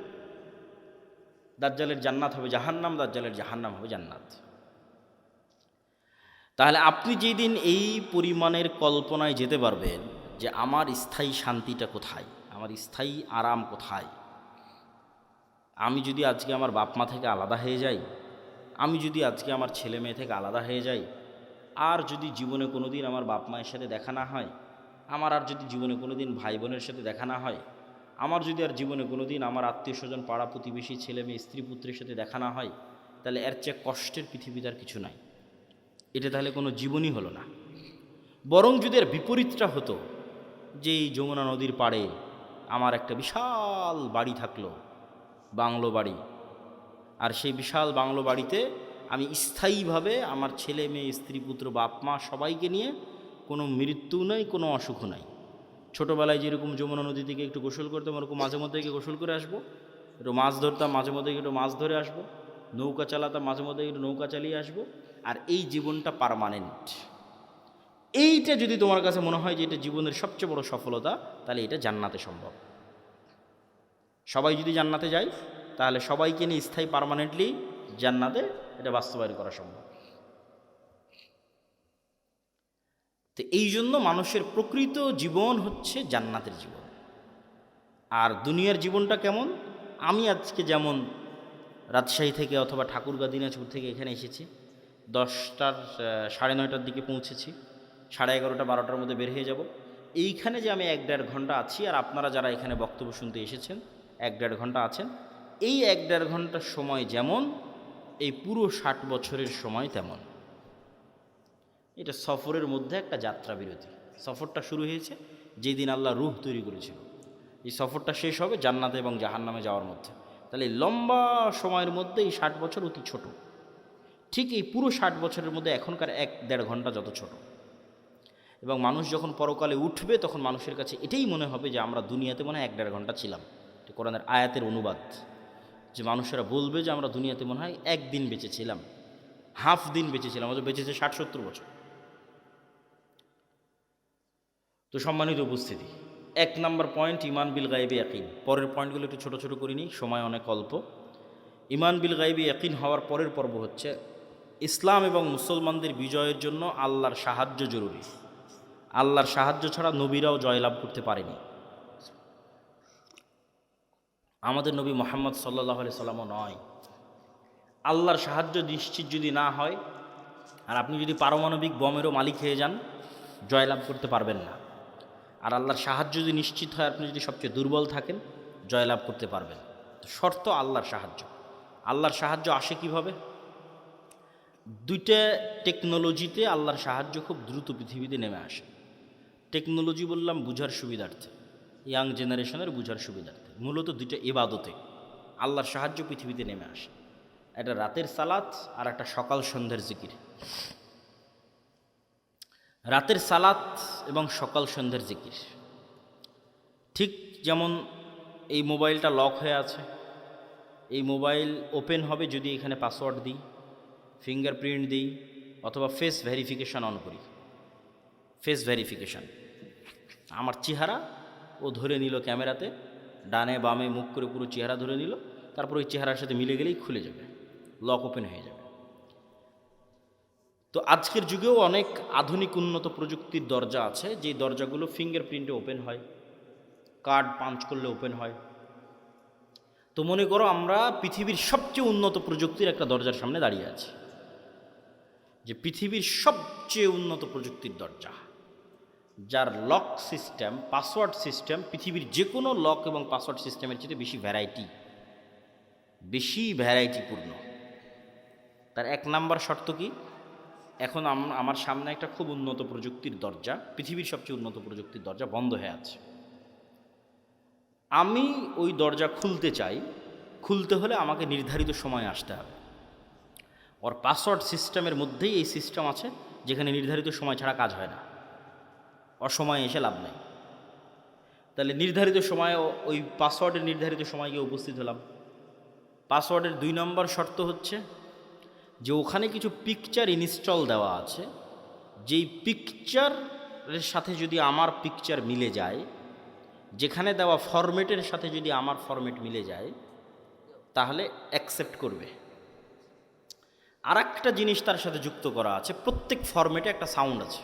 দাজ্জালের জান্নাত হবে জাহান্নাম, দাজ্জালের জাহান্নাম হবে জান্নাত। তাহলে আপনি যেই দিন এই পরিমাণের কল্পনায় যেতে পারবেন যে আমার স্থায়ী শান্তিটা কোথায়, আমার স্থায়ী আরাম কোথায়, আমি যদি আজকে আমার বাপ মা থেকে আলাদা হয়ে যাই, আমি যদি আজকে আমার ছেলে মেয়ে থেকে আলাদা হয়ে যাই, আর যদি জীবনে কোনো দিন আমার বাপ মায়ের সাথে দেখা না হয়, আমার আর যদি জীবনে কোনো দিন ভাই বোনের সাথে দেখা না হয়, আমার যদি আর জীবনে কোনো দিন আমার আত্মীয় স্বজন পাড়া প্রতিবেশী ছেলে মেয়ে স্ত্রী পুত্রের সাথে দেখা না হয়, তাহলে এর চেয়ে কষ্টের পৃথিবীতে আর কিছু নাই। এটা তাহলে কোনো জীবনই হলো না। বরং যদি এর বিপরীতটা হতো, যে এই যমুনা নদীর পাড়ে আমার একটা বিশাল বাড়ি থাকলো, বাংলো বাড়ি, আর সেই বিশাল বাংলো বাড়িতে আমি স্থায়ীভাবে আমার ছেলে মেয়ে স্ত্রী পুত্র বাপ মা সবাইকে নিয়ে, কোনো মৃত্যু নাই, কোনো অসুখ নাই। ছোটোবেলায় যেরকম যমুনা নদী থেকে একটু গোসল করতাম ওরকম মাঝে মধ্যে গিয়ে গোসল করে আসবো, একটু মাছ ধরতাম মাঝে মধ্যে একটু মাছ ধরে আসবো, নৌকা চালাতাম মাঝে মধ্যে একটু নৌকা চালিয়ে আসবো। আর এই জীবনটা পার্মানেন্ট। এইটা যদি তোমার কাছে মনে হয় যে এটা জীবনের সবচেয়ে বড় সফলতা, তাহলে এটা জান্নাতে সম্ভব। সবাই যদি জান্নাতে যায় তাহলে সবাইকে নিয়ে স্থায়ী পার্মানেন্টলি জান্নাতে এটা বাস্তবায়ন করা সম্ভব। তো এই জন্য মানুষের প্রকৃত জীবন হচ্ছে জান্নাতের জীবন। আর দুনিয়ার জীবনটা কেমন? আমি আজকে যেমন রাজশাহী থেকে অথবা ঠাকুরগাঁ দিনাজপুর থেকে এখানে এসেছি, 10টার 9:30টার দিকে পৌঁছেছি, 11:30 12টার মধ্যে বের হয়ে যাব। এইখানে যে আমি 1-1.5 ঘন্টা আছি, আর আপনারা যারা এখানে বক্তব্য শুনতে এসেছেন 1-1.5 ঘন্টা আছেন, এই 1-1.5 ঘন্টার সময় যেমন, এই পুরো 60 বছরের সময় তেমন। এটা সফরের মধ্যে একটা যাত্রা বিরতি। সফরটা শুরু হয়েছে যেই দিন আল্লাহ রূহ তৈরি করেছিল, এই সফরটা শেষ হবে জান্নাতে এবং জাহান্নামে যাওয়ার মধ্যে। তাহলে এই লম্বা সময়ের মধ্যে এই 60 বছর অতি ছোট। ঠিক এই পুরো 60 বছরের মধ্যে এখনকার 1-1.5 ঘন্টা যত ছোট। এবং মানুষ যখন পরকালে উঠবে তখন মানুষের কাছে এটাই মনে হবে যে আমরা দুনিয়াতে মনে হয় 1-1.5 ঘন্টা ছিলাম। কোরআনের আয়াতের অনুবাদ, যে মানুষেরা বলবে যে আমরা দুনিয়াতে মনে হয় 1 দিন বেঁচেছিলাম, হাফ দিন বেঁচেছিলাম, অথচ বেঁচেছে 60-70 বছর। তো সম্মানিত উপস্থিতি, 1 নম্বর পয়েন্ট ইমান বিল গায়বি ইয়াকিন। পরের পয়েন্টগুলো একটু ছোটো ছোটো করিনি, সময় অনেক অল্প। ইমান বিল গায়বি ইয়াকিন হওয়ার পরের পর্ব হচ্ছে ইসলাম এবং মুসলমানদের বিজয়ের জন্য আল্লাহর সাহায্য জরুরি। আল্লাহর সাহায্য ছাড়া নবীরাও জয়লাভ করতে পারেনি। আমাদের নবী মুহাম্মদ সাল্লাল্লাহু আলাইহি সাল্লামও নয়। আল্লাহর সাহায্য নিশ্চিত যদি না হয়, আর আপনি যদি পারমাণবিক বমেরও মালিক হয়ে যান, জয়লাভ করতে পারবেন না। আর আল্লাহর সাহায্য যদি নিশ্চিত হয়, আপনি যদি সবচেয়ে দুর্বল থাকেন, জয়লাভ করতে পারবেন। শর্ত আল্লাহর সাহায্য। আল্লাহর সাহায্য আসে কিভাবে? 2টা টেকনোলজিতে আল্লাহর সাহায্য খুব দ্রুত পৃথিবীতে নেমে আসে। টেকনোলজি বললাম বুঝার সুবিধার্থে, ইয়াং জেনারেশনের বুঝার সুবিধার্থে। মূলত 2টা ইবাদতে আল্লাহর সাহায্য পৃথিবীতে নেমে আসে। একটা রাতের সালাত আর একটা সকাল সন্ধ্যের জিকির। রাতের সালাত এবং সকাল সন্ধ্যের জিকির। ঠিক যেমন এই মোবাইলটা লক হয়ে আছে, এই মোবাইল ওপেন হবে যদি এখানে পাসওয়ার্ড দিই, ফিঙ্গারপ্রিন্ট দিই, অথবা ফেস ভেরিফিকেশান অন করি। ফেস ভেরিফিকেশান, আমার চেহারা ও ধরে নিল ক্যামেরাতে, ডানে বামে মুখ করে পুরো চেহারা ধরে নিল, তারপর ওই চেহারার সাথে মিলে গেলেই খুলে যাবে, লক ওপেন হয়ে যাবে। তো আজকের যুগেও অনেক আধুনিক উন্নত প্রযুক্তির দরজা আছে, যেই দরজাগুলো ফিঙ্গারপ্রিন্টে ওপেন হয়, কার্ড পাঞ্চ করলে ওপেন হয়। তো মনে করো আমরা পৃথিবীর সবচেয়ে উন্নত প্রযুক্তির একটা দরজার সামনে দাঁড়িয়ে আছি, যে পৃথিবীর সবচেয়ে উন্নত প্রযুক্তির দরজা, যার লক সিস্টেম, পাসওয়ার্ড সিস্টেম পৃথিবীর যে কোনো লক এবং পাসওয়ার্ড সিস্টেমের চেয়ে বেশি ভ্যারাইটিপূর্ণ। তার 1 নাম্বার শর্ত কি? এখন আমার সামনে একটা খুব উন্নত প্রযুক্তির দরজা, পৃথিবীর সবচেয়ে উন্নত প্রযুক্তির দরজা বন্ধ হয়ে আছে। আমি ওই দরজা খুলতে চাই। খুলতে হলে আমাকে নির্ধারিত সময় আসতে হবে। ওর পাসওয়ার্ড সিস্টেমের মধ্যেই এই সিস্টেম আছে, যেখানে নির্ধারিত সময় ছাড়া কাজ হয় না, অসময়ে এসে লাভ নেই। তাহলে নির্ধারিত সময়ে ওই পাসওয়ার্ডের নির্ধারিত সময় গিয়ে উপস্থিত হলাম। পাসওয়ার্ডের 2 নম্বর শর্ত হচ্ছে যে ওখানে কিছু পিকচার ইনস্টল দেওয়া আছে, যেই পিকচারের সাথে যদি আমার পিকচার মিলে যায়, যেখানে দেওয়া ফরম্যাটের সাথে যদি আমার ফরম্যাট মিলে যায়, তাহলে অ্যাকসেপ্ট করবে। আর একটা জিনিস তার সাথে যুক্ত করা আছে, প্রত্যেক ফরম্যাটে একটা সাউন্ড আছে,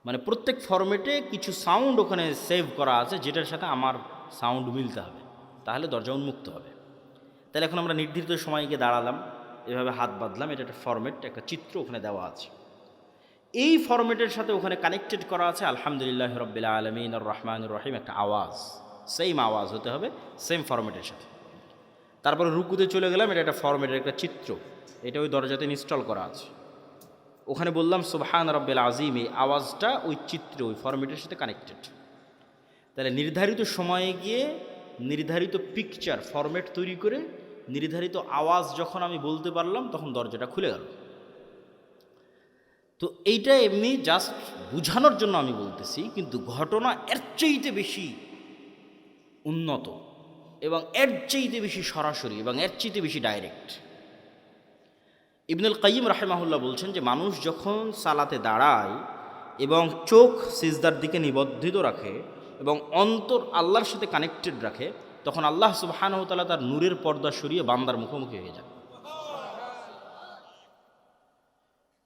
মানে প্রত্যেক ফরম্যাটে কিছু সাউন্ড ওখানে সেভ করা আছে, যেটার সাথে আমার সাউন্ড মিলতে হবে, তাহলে দরজা উন্মুক্ত হবে। তাহলে এখন আমরা নির্ধারিত সময় গিয়ে দাঁড়ালাম, এভাবে হাত বাঁধলাম, এটা একটা ফরম্যাট, একটা চিত্র ওখানে দেওয়া আছে। এই ফরম্যাটের সাথে ওখানে কানেক্টেড করা আছে আলহামদুলিল্লাহ রাব্বিল আলামিন আর রহমানুর রহিম, একটা আওয়াজ, সেম আওয়াজ হতে হবে, সেম ফরম্যাটের সাথে। তারপরে রুকুতে চলে গেলাম, এটা একটা ফরম্যাটের একটা চিত্র, এটা ওই দরজাতে ইনস্টল করা আছে। ওখানে বললাম সুবহান রাব্বিল আযীম, এই আওয়াজটা ওই চিত্র, ওই ফরম্যাটের সাথে কানেক্টেড। তাহলে নির্ধারিত সময়ে গিয়ে নির্ধারিত পিকচার ফরম্যাট তৈরি করে নির্ধারিত আওয়াজ যখন আমি বলতে পারলাম, তখন দরজাটা খুলে গেল। তো এইটা এমনি জাস্ট বোঝানোর জন্য আমি বলতেছি, কিন্তু ঘটনা এর চাইতে বেশি উন্নত এবং এর চাইতে বেশি সরাসরি এবং এর চাইতে বেশি ডাইরেক্ট। ইবনুল কাইয়িম রাহিমাহুল্লাহ বলছেন যে মানুষ যখন সালাতে দাঁড়ায় এবং চোখ সিজদার দিকে নিবদ্ধিত রাখে এবং অন্তর আল্লাহর সাথে কানেক্টেড রাখে, তখন আল্লাহ সুবহানাহু ওয়া তাআলা তার নূরের পর্দা সরিয়ে বান্দার মুখোমুখি হয়ে যায়।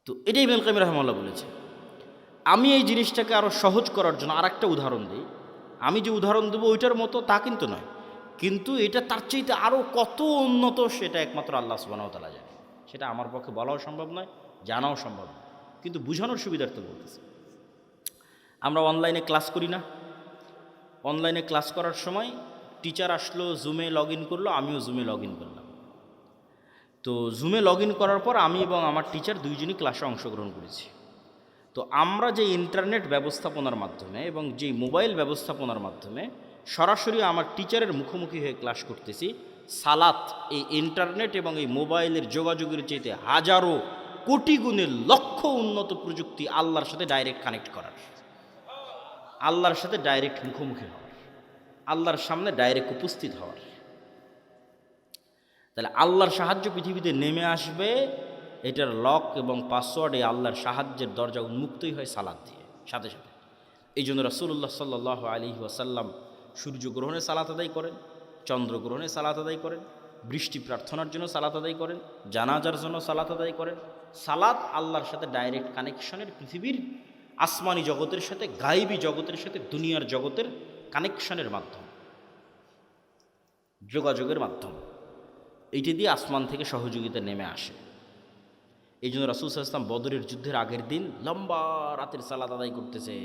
তো এটাই ইবনুল কাইয়িম রাহিমাহুল্লাহ বলেছে। আমি এই জিনিসটাকে আরও সহজ করার জন্য আর একটা উদাহরণ দিই। আমি যে উদাহরণ দেবো ওইটার মতো তা কিন্তু নয়, কিন্তু এটা তার চাইতে আরও কত উন্নত সেটা একমাত্র আল্লাহ সুবহানাহু ওয়া তাআলা জানে। সেটা আমার পক্ষে বলাও সম্ভব নয়, জানাও সম্ভব নয়, কিন্তু বোঝানোর সুবিধার্থে বলতেছি। আমরা অনলাইনে ক্লাস করি না? অনলাইনে ক্লাস করার সময় টিচার আসলো, জুমে লগ ইন করলো, আমিও জুমে লগ ইন করলাম। তো জুমে লগ ইন করার পর আমি এবং আমার টিচার দুইজনই ক্লাসে অংশগ্রহণ করেছি। তো আমরা যে ইন্টারনেট ব্যবস্থাপনার মাধ্যমে এবং যে মোবাইল ব্যবস্থাপনার মাধ্যমে সরাসরি আমার টিচারের মুখোমুখি হয়ে ক্লাস করতেছি, সালাত এই ইন্টারনেট এবং এই মোবাইলের যোগাযোগের চাইতে হাজারো কোটি গুণের লক্ষ উন্নত প্রযুক্তি আল্লাহর সাথে ডাইরেক্ট কানেক্ট করার, আল্লাহর সাথে ডাইরেক্ট মুখোমুখি হওয়ার, আল্লাহর সামনে ডাইরেক্ট উপস্থিত হওয়ার। তাহলে আল্লাহর সাহায্য পৃথিবীতে নেমে আসবে, এটার লক এবং পাসওয়ার্ড এই আল্লাহর সাহায্যের দরজা উন্মুক্তই হয় সালাত দিয়ে সাথে সাথে। এই জন্য রাসূলুল্লাহ সাল্লাল্লাহু আলাইহি ওয়াসাল্লাম সূর্যগ্রহণে সালাত আদায় করেন, চন্দ্রগ্রহণে সালাত আদায় করেন, বৃষ্টি প্রার্থনার জন্য সালাত আদায় করেন, জানাজার জন্য সালাত আদায় করেন। সালাত আল্লাহর সাথে ডাইরেক্ট কানেকশনের, পৃথিবীর আসমানি জগতের সাথে, গায়েবী জগতের সাথে, দুনিয়ার জগতের কানেকশনের মাধ্যম, যোগাযোগের মাধ্যম। এইটি দিয়ে আসমান থেকে সহযোগিতা নেমে আসে। এই জন্য রাসূল সাল্লাল্লাহু আলাইহি ওয়াসাল্লাম বদরের যুদ্ধের আগের দিন লম্বা রাতের সালাত আদায় করতেছে,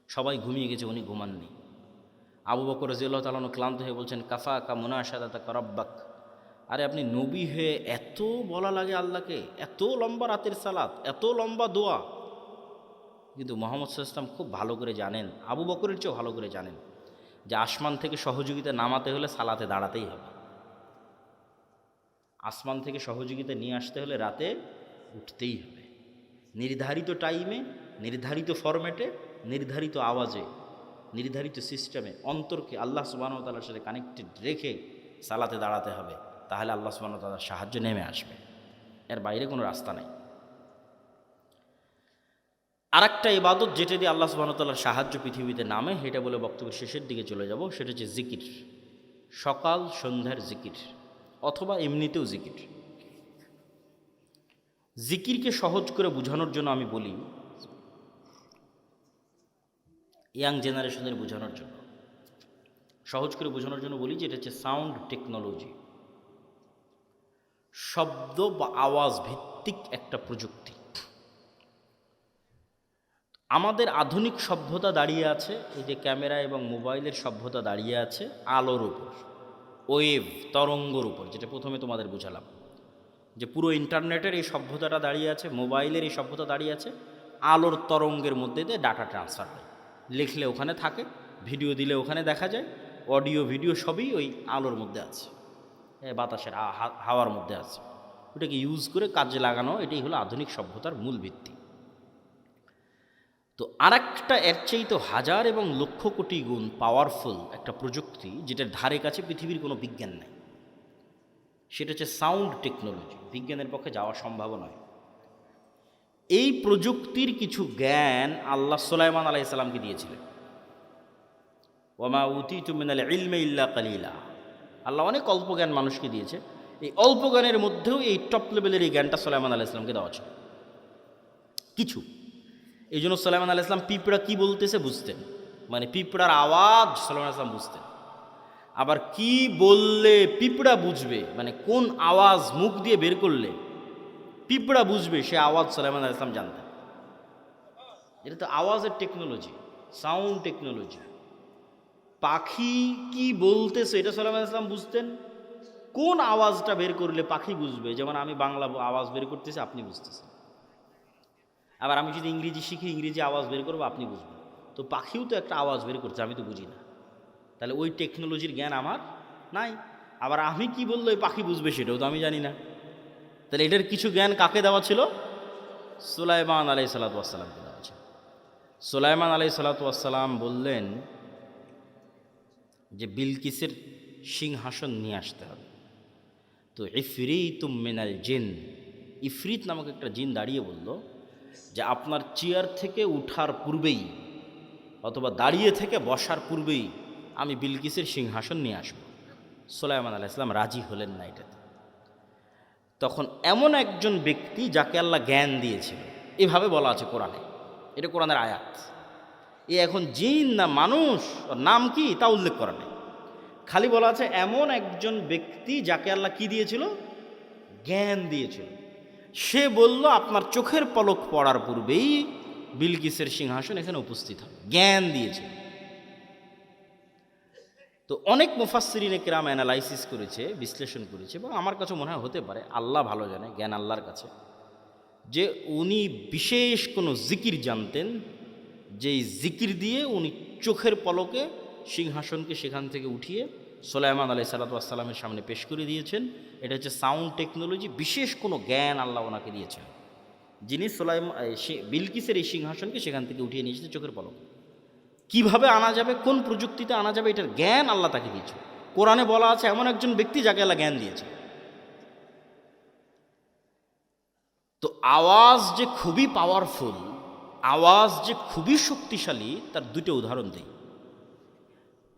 সবাই ঘুমিয়ে গেছে, উনি ঘুমাননি। আবু বকর রাদিয়াল্লাহু তাআলা ক্লান্ত হয়ে বলছেন, কাফা কা মুনাশাদাতাকা রাব্বাক, আরে আপনি নবী হয়ে এত বলা লাগে আল্লাহকে, এত লম্বা রাতের সালাত, এত লম্বা দোয়া। কিন্তু মুহাম্মদ সাল্লাল্লাহু আলাইহি ওয়াসাল্লাম খুব ভালো করে জানেন, আবু বকরের চেয়েও ভালো করে জানেন যে আসমান থেকে সহযোগিতা নামাতে হলে সালাতে দাঁড়াতেই হবে। আসমান থেকে সহযোগিতা নিয়ে আসতে হলে রাতে উঠতেই হবে, নির্ধারিত টাইমে, নির্ধারিত ফরম্যাটে, নির্ধারিত আওয়াজে, নির্ধারিত সিস্টেমে অন্তরকে আল্লাহ সুবহানাহু ওয়া তাআলার সাথে কানেক্টেড রেখে সালাতে দাঁড়াতে হবে। তাহলে আল্লাহ সুবহানাহু ওয়া তাআলার সাহায্য নেমে আসবে, এর বাইরে কোনো রাস্তা নাই। আর একটা ইবাদত যেটা দিয়ে আল্লাহ সুবহানাহু ওয়া তাআলার সাহায্য পৃথিবীতে নামে, এটা বলে বক্তব্যের শেষের দিকে চলে যাব, সেটা হচ্ছে জিকির। সকাল সন্ধ্যার জিকির, অথবা এমনিতেও জিকির। জিকিরকে সহজ করে বোঝানোর জন্য আমি বলি, ইয়াং জেনারেশনের বোঝানোর জন্য, সহজ করে বোঝানোর জন্য বলি যে এটা হচ্ছে সাউন্ড টেকনোলজি, শব্দ বা আওয়াজ ভিত্তিক একটা প্রযুক্তি। আমাদের আধুনিক সভ্যতা দাঁড়িয়ে আছে, এই যে ক্যামেরা এবং মোবাইলের সভ্যতা দাঁড়িয়ে আছে আলোর উপর, ওয়েভ, তরঙ্গর উপর, যেটা প্রথমে তোমাদের বুঝালাম যে পুরো ইন্টারনেটের এই সভ্যতাটা দাঁড়িয়ে আছে, মোবাইলের এই সভ্যতা দাঁড়িয়ে আছে আলোর তরঙ্গের মধ্যে দিয়ে ডাটা ট্রান্সফার হয়। লিখলে ওখানে থাকে, ভিডিও দিলে ওখানে দেখা যায়, অডিও ভিডিও সবই ওই আলোর মধ্যে আছে, বাতাসের হাওয়ার মধ্যে আছে। ওটাকে ইউজ করে কাজে লাগানো, এটাই হলো আধুনিক সভ্যতার মূল ভিত্তি। তো আর একটা এর চেয়ে তো হাজার এবং লক্ষ কোটি গুণ পাওয়ারফুল একটা প্রযুক্তি, যেটার ধারে কাছে পৃথিবীর কোনো বিজ্ঞান নেই, সেটা হচ্ছে সাউন্ড টেকনোলজি। বিজ্ঞানের পক্ষে যাওয়া সম্ভব নয়। এই প্রযুক্তির কিছু জ্ঞান আল্লাহ সুলাইমান আলাইহিস সালামকে দিয়েছিলেন। ওয়ামা উতিতু মিনাল ইলমি ইল্লা কালিলা, আল্লাহ অনেক অল্প জ্ঞান মানুষকে দিয়েছে। এই অল্প জ্ঞানের মধ্যেও এই টপ লেভেলের এই জ্ঞানটা সুলাইমান আলাইহিস সালামকে দেওয়া ছিল কিছু। এই জন্য সুলাইমান আলাইহিস সালাম পিঁপড়া কী বলতেছে বুঝতেন, মানে পিঁপড়ার আওয়াজ সুলাইমান আলাইহিস সালাম বুঝতেন। আবার কি বললে পিঁপড়া বুঝবে, মানে কোন আওয়াজ মুখ দিয়ে বের করলে পিঁপড়া বুঝবে, সে আওয়াজ সুলাইমান আলাইহিস সালাম জানতেন। এটা তো আওয়াজের টেকনোলজি, সাউন্ড টেকনোলজি। পাখি কি বলতেছে এটা সুলাইমান আলাইহিস সালাম বুঝতেন, কোন আওয়াজটা বের করলে পাখি বুঝবে, যেমন আমি বাংলা আওয়াজ বের করতেছি আপনি বুঝতেছেন, আবার আমি যদি ইংরেজি শিখি ইংরেজি আওয়াজ বের করবো আপনি বুঝবেন। তো পাখিও তো একটা আওয়াজ বের করছে, আমি তো বুঝি না, তাহলে ওই টেকনোলজির জ্ঞান আমার নাই। আবার আমি কি বললে ওই পাখি বুঝবে সেটাও তো আমি জানি না। তাহলে এটার কিছু জ্ঞান কাকে দেওয়া ছিল? সুলাইমান আলাইহিস সালাতু ওয়াস সালামকে দেওয়া ছিল। সুলাইমান আলাইহিস সালাতু ওয়াস সালাম বললেন যে বিলকিসের সিংহাসন নিয়ে আসতে হবে। তো ইফরিতুম মিনাল জিন, ইফরিত নামক একটা জিন দাঁড়িয়ে বলল যে আপনার চেয়ার থেকে উঠার পূর্বেই অথবা দাঁড়িয়ে থেকে বসার পূর্বেই আমি বিলকিসের সিংহাসন নিয়ে আসব। সুলাইমান আলাইহিস সালাম রাজি হলেন না এটাতে। তখন এমন একজন ব্যক্তি যাকে আল্লাহ জ্ঞান দিয়েছিল, এভাবে বলা আছে কোরআনে, এটা কোরআনের আয়াত। এ এখন জিন না মানুষ, ওর নাম কি তা উল্লেখ করা নেই, খালি বলা আছে এমন একজন ব্যক্তি যাকে আল্লাহ কি দিয়েছিল, জ্ঞান দিয়েছিল। সে বলল আপনার চোখের পলক পড়ার পূর্বেই বিলকিসের সিংহাসন এখানে উপস্থিত হবে, জ্ঞান দিয়েছে। তো অনেক মুফাসসিরিনে কেরাম অ্যানালাইসিস করেছে, বিশ্লেষণ করেছে, এবং আমার কাছে মনে হয় হতে পারে, আল্লাহ ভালো জানে, জ্ঞান আল্লাহর কাছে, যে উনি বিশেষ কোনো জিকির জানতেন, যেই জিকির দিয়ে উনি চোখের পলকে সিংহাসনকে সেখান থেকে উঠিয়ে সুলাইমান আলাইহিস সালাতু ওয়াস সালামের সামনে পেশ করে দিয়েছেন। এটা হচ্ছে সাউন্ড টেকনোলজি, বিশেষ কোনো জ্ঞান আল্লাহ ওনাকে দিয়েছেন, যিনি বিলকিসের এই সিংহাসনকে সেখান থেকে উঠিয়ে নিয়েছেন চোখের পলকে। কিভাবে আনা যাবে, কোন প্রযুক্তিতে আনা যাবে, এটার জ্ঞান আল্লাহ তাকে দিয়েছে। কোরআনে বলা আছে এমন একজন ব্যক্তি যাকে আল্লাহ জ্ঞান দিয়েছে। তো আওয়াজ যে খুবই পাওয়ারফুল, আওয়াজ যে খুবই শক্তিশালী, তার দুটো উদাহরণ দিই।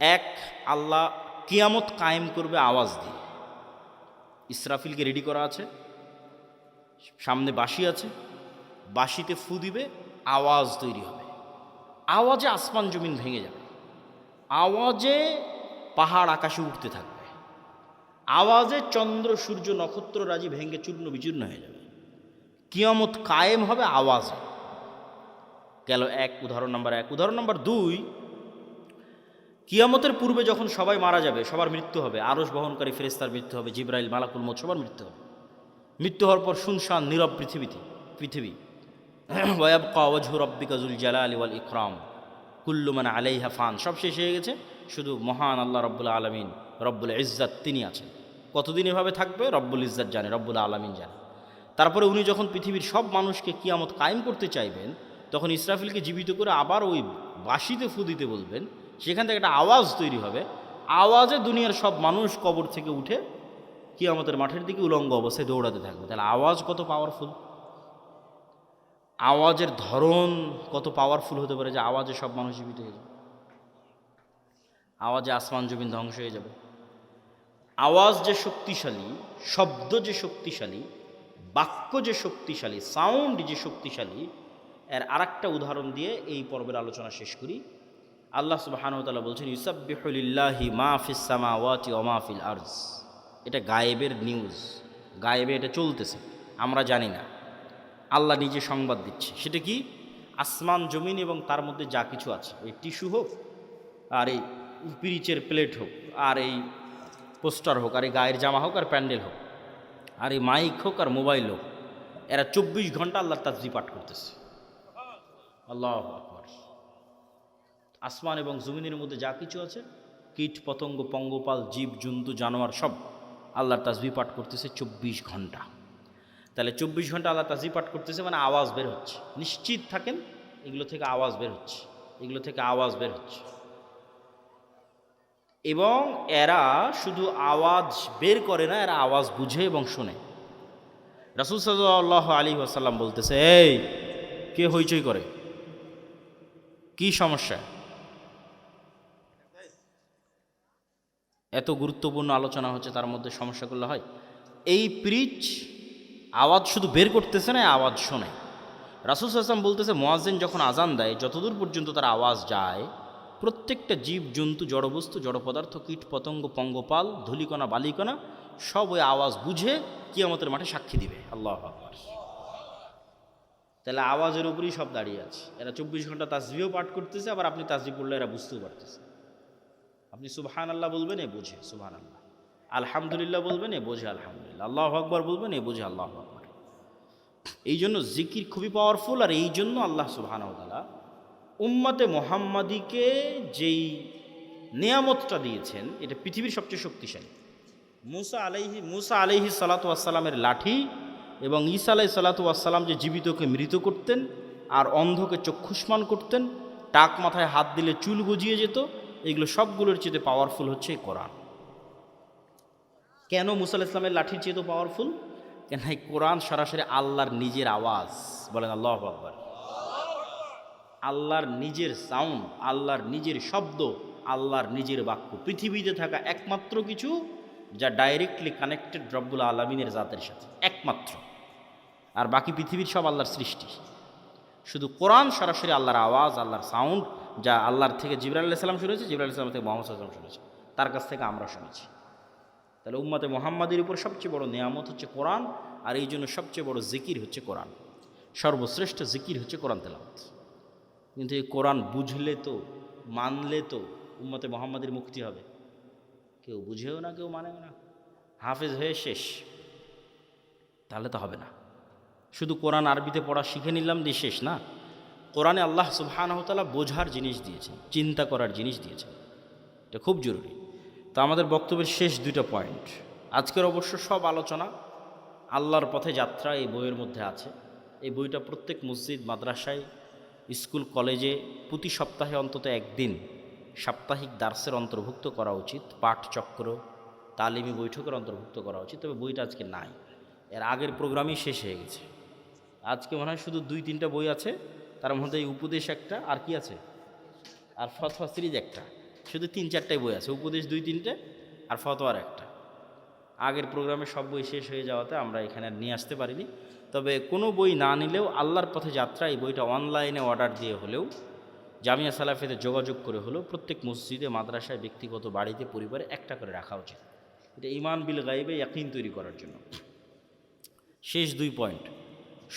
এক, আল্লাহ কিয়ামত কায়েম করবে আওয়াজ দিয়ে। ইসরাফিলকে রেডি করা আছে, সামনে বাঁশি আছে, বাঁশিতে ফু দিবে, আওয়াজ তৈরি হবে, আওয়াজে আসমান জমিন ভেঙে যাবে, আওয়াজে পাহাড় আকাশে উঠতে থাকবে, আওয়াজে চন্দ্র সূর্য নক্ষত্র রাজি ভেঙে চূর্ণ বিচূর্ণ হয়ে যাবে। কিয়ামত কায়েম হবে আওয়াজে। গেল এক, উদাহরণ নাম্বার এক। উদাহরণ নাম্বার দুই, কিয়ামতের পূর্বে যখন সবাই মারা যাবে, সবার মৃত্যু হবে, আরশ বহনকারী ফেরেশতার মৃত্যু হবে, জিবরাইল, মালাকুল মউত, সবার মৃত্যু হবে। মৃত্যু হওয়ার পর শুনশান নীরব পৃথিবী ওয়ায়াবকা ওয়াজহু রাব্বিকা যুল জালালি ওয়াল ইকরাম কুল্লু মান আলাইহা ফান, সব শেষ হয়ে গেছে, শুধু মহান আল্লাহ রব্বুল আলামিন, রব্বুল ইজ্জাত, তিনি আছেন। কতদিন এভাবে থাকবে রব্বুল ইজ্জাত জানে, রব্বুল আলামিন জানে। তারপরে উনি যখন পৃথিবীর সব মানুষকে কিয়ামত কায়েম করতে চাইবেন, তখন ইসরাফিলকে জীবিত করে আবার ওই বাঁশিতে ফু দিতে বলবেন, সেখান থেকে একটা আওয়াজ তৈরি হবে, আওয়াজে দুনিয়ার সব মানুষ কবর থেকে উঠে কিয়ামতের মাঠের দিকে উলঙ্গ অবস্থায় দৌড়াতে থাকবে। তাহলে আওয়াজ কত পাওয়ারফুল, আওয়াজের ধরন কত পাওয়ারফুল হতে পারে যে আওয়াজে সব মানুষ জীবিত হয়ে যাবে, আওয়াজে আসমান জমিন ধ্বংস হয়ে যাবে। আওয়াজ যে শক্তিশালী, শব্দ যে শক্তিশালী, বাক্য যে শক্তিশালী, সাউন্ড যে শক্তিশালী, এর আরেকটা উদাহরণ দিয়ে এই পর্বের আলোচনা শেষ করি। আল্লাহ সুবহানাহু ওয়া তাআলা বলছেন ইউসাব্বিহু লিল্লাহি মা ফিস সামাওয়াতি ওয়া মা ফিল আরজ। এটা গায়েবের নিউজ, গায়েবে এটা চলতেছে, আমরা জানি না, আল্লাহ নিজে সংবাদ দিচ্ছে। সেটা কি? আসমান জমিন এবং তার মধ্যে যা কিছু আছে, এই টিস্যু হোক, আর এই পিরিচের প্লেট হোক, আর এই পোস্টার হোক, আর এই গায়ের জামা হোক, আর প্যান্ডেল হোক, আর এই মাইক হোক, আর মোবাইল হোক, এরা 24 ঘন্টা আল্লাহর তাসবিহ পাঠ করতেছে। আল্লাহু আকবার। আসমান এবং জমিনের মধ্যে যা কিছু আছে, কীট পতঙ্গ, পঙ্গপাল, জীব জন্তু, জানোয়ার, সব আল্লাহর তাসবিহ পাঠ করতেছে 24 ঘন্টা। তাহলে 24 ঘন্টা আল্লাহ তাসবিহ পাঠ করতেছে, মানে আওয়াজ বের হচ্ছে। নিশ্চিত থাকেন এগুলো থেকে আওয়াজ বের হচ্ছে, এগুলো থেকে আওয়াজ বের হচ্ছে। এবং এরা শুধু আওয়াজ বের করে না, এরা আওয়াজ বুঝে এবং শোনে। রাসূল সাল্লাল্লাহু আলাইহি ওয়াসাল্লাম বলতেছে, এই কে হইচই করে, কি সমস্যা? এত গুরুত্বপূর্ণ আলোচনা হচ্ছে, তার মধ্যে সমস্যা করলে হয়? এই পিরিচ আওয়াজ শুধু বের করতেছে না, আওয়াজ শোনে। রাসূল সাল্লাল্লাহু আলাইহি ওয়াসাল্লাম বলতেছে, মুয়াজ্জিন যখন আজান দেয়, যতদূর পর্যন্ত তার আওয়াজ যায়, প্রত্যেকটা জীব জন্তু, জড়বস্তু, জড় পদার্থ, কীট পতঙ্গ, পঙ্গপাল, ধূলিকণা, বালিকণা, সব ওই আওয়াজ বুঝে কিয়ামতের মাঠে সাক্ষী দিবে। আল্লাহু আকবার। তাহলে আওয়াজের উপরেই সব দাঁড়িয়ে আছে। এরা 24 ঘন্টা তাসবিহও পাঠ করতেছে, আবার আপনি তাসবিহ পড়লে এরা বুঝতেও পারতেছে। আপনি সুবহানাল্লাহ বলবেন, এ বোঝে সুবহানাল্লাহ, আলহামদুলিল্লাহ বলবেন, এ বোঝে আলহামদুলিল্লাহ, আল্লাহু আকবার বলবেন, এ বোঝে আল্লাহু আকবার। এই জন্য জিকির খুবই পাওয়ারফুল। আর এই জন্য আল্লাহ সুবহানাহু ওয়া তাআলা উম্মতে মুহাম্মাদিকে যেই নিয়ামতটা দিয়েছেন, এটা পৃথিবীর সবচেয়ে শক্তিশালী। মুসা আলাইহি সালাতু ওয়াস সালামের লাঠি এবং ঈসা আলাইহিস সালাতু ওয়াস সালাম যে জীবিতকে মৃত করতেন, আর অন্ধকে চক্ষুষ্মান করতেন, টাক মাথায় হাত দিলে চুল গজিয়ে যেত, এগুলো সবগুলোর চেয়ে পাওয়ারফুল হচ্ছে এই কোরআন। কেন মুসা আলাইহিস সালামের লাঠির চেয়ে তো পাওয়ারফুল? কেন এই কোরআন সরাসরি আল্লাহর নিজের আওয়াজ। বলেন আল্লাহু আকবার। আল্লাহর নিজের সাউন্ড, আল্লাহর নিজের শব্দ, আল্লাহর নিজের বাক্য। পৃথিবীতে থাকা একমাত্র কিছু যা ডাইরেক্টলি কানেক্টেড রব্বুল আলামিনের জাতের সাথে, একমাত্র। আর বাকি পৃথিবীর সব আল্লাহর সৃষ্টি। শুধু কোরআন সরাসরি আল্লাহর আওয়াজ, আল্লাহর সাউন্ড, যা আল্লাহর থেকে জিবরাইল আলাইহিস সালাম শুনেছে, জিবরাইল আলাইহিস সালাম থেকে মুহাম্মদ সাল্লাল্লাহু আলাইহি ওয়াসাল্লাম শুনেছে, তার কাছ থেকে আমরা শুনেছি। তাহলে উম্মতে মুহাম্মাদের উপর সবচেয়ে বড় নিয়ামত হচ্ছে কোরআন, আর এই জন্য সবচেয়ে বড় জিকির হচ্ছে কোরআন। সর্বশ্রেষ্ঠ জিকির হচ্ছে কোরআন তেলাওয়াত। কিন্তু এই কোরআন বুঝলে তো, মানলে তো উম্মতে মুহাম্মাদের মুক্তি হবে। কেউ বুঝেও না, কেউ মানেও না, হাফেজ হয়ে শেষ, তাহলে তো হবে না। শুধু কোরআন আরবিতে পড়া শিখে নিলাম দিয়ে শেষ না। কোরআনে আল্লাহ সুবহানাহু ওয়া তাআলা বোঝার জিনিস দিয়েছেন, চিন্তা করার জিনিস দিয়েছেন, এটা খুব জরুরি। তো আমাদের বক্তব্যের শেষ দুইটা পয়েন্ট, আজকের অবশ্য সব আলোচনা আল্লাহর পথে যাত্রা এই বইয়ের মধ্যে আছে। এই বইটা প্রত্যেক মসজিদ, মাদ্রাসায়, স্কুল, কলেজে প্রতি সপ্তাহে অন্তত একদিন সাপ্তাহিক দার্সের অন্তর্ভুক্ত করা উচিত, পাঠচক্র, তালিমি বৈঠকের অন্তর্ভুক্ত করা উচিত। তবে বইটা আজকে নাই, এর আগের প্রোগ্রামই শেষ হয়ে গেছে। আজকে মনে হয় শুধু 2-3টা বই আছে, তার মধ্যে এই উপদেশ একটা, আর কি আছে, আর ফতোয়া সিরিজ একটা, শুধু 3-4টাই বই আছে। উপদেশ 2-3টে আর ফতোয়ার একটা। আগের প্রোগ্রামে সব বই শেষ হয়ে যাওয়াতে আমরা এখানে আর নিয়ে আসতে পারিনি। তবে কোনো বই না নিলেও আল্লাহর পথে যাত্রা এই বইটা অনলাইনে অর্ডার দিয়ে হলেও, জামিয়া সালাফিতে যোগাযোগ করে হলেও প্রত্যেক মসজিদে, মাদ্রাসায়, ব্যক্তিগত বাড়িতে, পরিবারে একটা করে রাখা উচিত। এটা ঈমান বিল গায়বে ইয়াকিন তৈরি করার জন্য। শেষ 2 পয়েন্ট,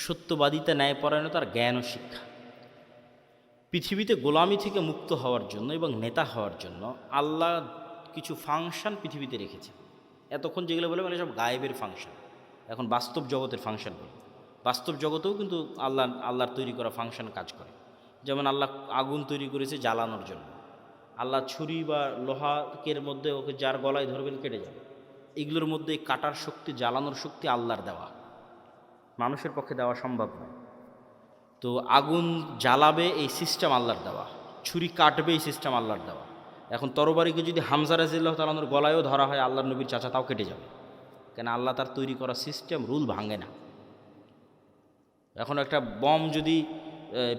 সত্যবাদিতা, ন্যায়পরায়ণতার জ্ঞান ও শিক্ষা। পৃথিবীতে গোলামি থেকে মুক্ত হওয়ার জন্য এবং নেতা হওয়ার জন্য আল্লাহ কিছু ফাংশন পৃথিবীতে রেখেছে। এতক্ষণ যেগুলো বলে মানে সব গায়েবের ফাংশন, এখন বাস্তব জগতের ফাংশন বলে। বাস্তব জগতেও কিন্তু আল্লাহর তৈরি করা ফাংশন কাজ করে। যেমন আল্লাহ আগুন তৈরি করেছে জ্বালানোর জন্য। আল্লাহ ছুরি বা লোহাকের মধ্যে ওকে যার গলায় ধরবেন কেটে যাবে। এগুলোর মধ্যে কাটার শক্তি, জ্বালানোর শক্তি আল্লাহর দেওয়া, মানুষের পক্ষে দেওয়া সম্ভব নয়। তো আগুন জ্বালাবে এই সিস্টেম আল্লাহর দেওয়া, ছুরি কাটবে এই সিস্টেম আল্লাহর দেওয়া। এখন তরবারিকে যদি হামজা রাদিয়াল্লাহু তাআলার গলায়ও ধরা হয় আল্লাহর নবীর চাচা, তাও কেটে যাবে, কেন আল্লাহ তার তৈরি করা সিস্টেম, রুল ভাঙে না। এখন একটা বম যদি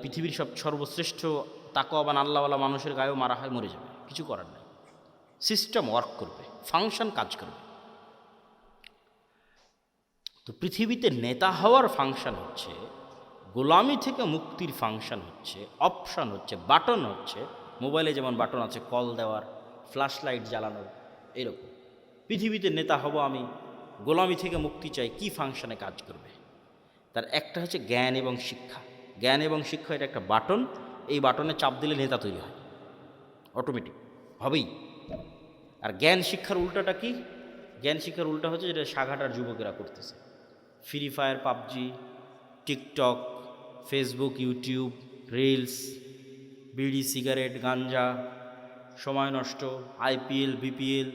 পৃথিবীর সর্বশ্রেষ্ঠ তাকওয়াবান আল্লাহওয়ালা মানুষের গায়েও মারা হয়, মরে যাবে, কিছু করার নাই। সিস্টেম ওয়ার্ক করবে, ফাংশন কাজ করবে। তো পৃথিবীতে নেতা হওয়ার ফাংশন হচ্ছে, গোলামি থেকে মুক্তির ফাংশন হচ্ছে, অপশন হচ্ছে, বাটন হচ্ছে। মোবাইলে যেমন বাটন আছে কল দেওয়ার, ফ্ল্যাশ লাইট জ্বালানোর, এরকম পৃথিবীতে নেতা হব আমি, গোলামি থেকে মুক্তি চাই, কি ফাংশনে কাজ করবে? তার একটা হচ্ছে জ্ঞান এবং শিক্ষা। জ্ঞান এবং শিক্ষা এটা একটা বাটন, এই বাটনে চাপ দিলে নেতা তৈরি হয়, অটোমেটিক হবেই। আর জ্ঞান শিক্ষার উল্টাটা কি? জ্ঞান শিক্ষার উল্টা হচ্ছে যেটা সাঘাটার যুবকেরা করতেছে, free fire, PUBG, TikTok, Facebook, YouTube, reels, বিড়ি, সিগারেট, গাঞ্জা, সময় নষ্ট, আইপিএল, বিপিএল,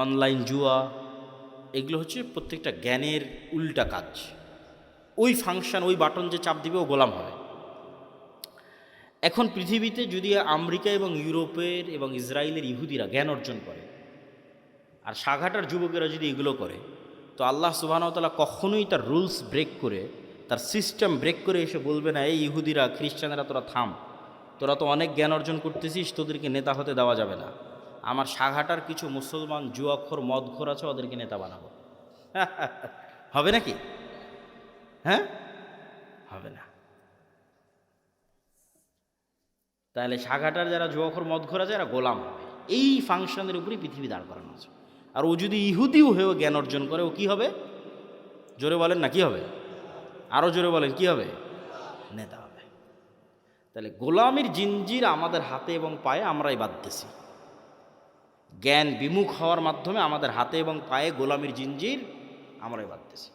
অনলাইন জুয়া, এগুলো হচ্ছে প্রত্যেকটা জ্ঞানের উল্টা কাজ। ওই ফাংশন, ওই বাটন যে চাপ দিবে ও গোলাম হবে। এখন পৃথিবীতে যদি আমেরিকা এবং ইউরোপের এবং ইসরায়েলের ইহুদিরা জ্ঞান অর্জন করে, আর সাঘাটার যুবকেরা যদি এগুলো করে, তো আল্লাহ সুবহানাহু ওয়া তাআলা কখনোই তার রুলস ব্রেক করে, তার সিস্টেম ব্রেক করে এসে বলবে না, এই ইহুদিরা, খ্রিস্টানেরা, তোরা থাম, তোরা তো অনেক জ্ঞান অর্জন করতেছিস, তোদেরকে নেতা হতে দেওয়া যাবে না। আমার সাঘাটার কিছু মুসলমান জুয়াখোর, মদখোর আছে, ওদেরকে নেতা বানাবো। হবে নাকি? হ্যাঁ, হবে না। তাহলে সাঘাটার যারা জুয়াখোর, মদখোর আছে, এরা গোলাম হবে। এই ফাংশনের উপরেই পৃথিবী দাঁড় করানো আছে। আর ও যদি ইহুদিও হয়েও জ্ঞান অর্জন করে, ও কী হবে? জোরে বলেন না, কি হবে? আরও জোরে বলেন, কি হবে? নেতা হবে। তাহলে গোলামির জিঞ্জির আমাদের হাতে এবং পায়ে আমরাই বাঁধতেছি। জ্ঞান বিমুখ হওয়ার মাধ্যমে আমাদের হাতে এবং পায়ে গোলামির জিঞ্জির আমরাই বাঁধতেছি।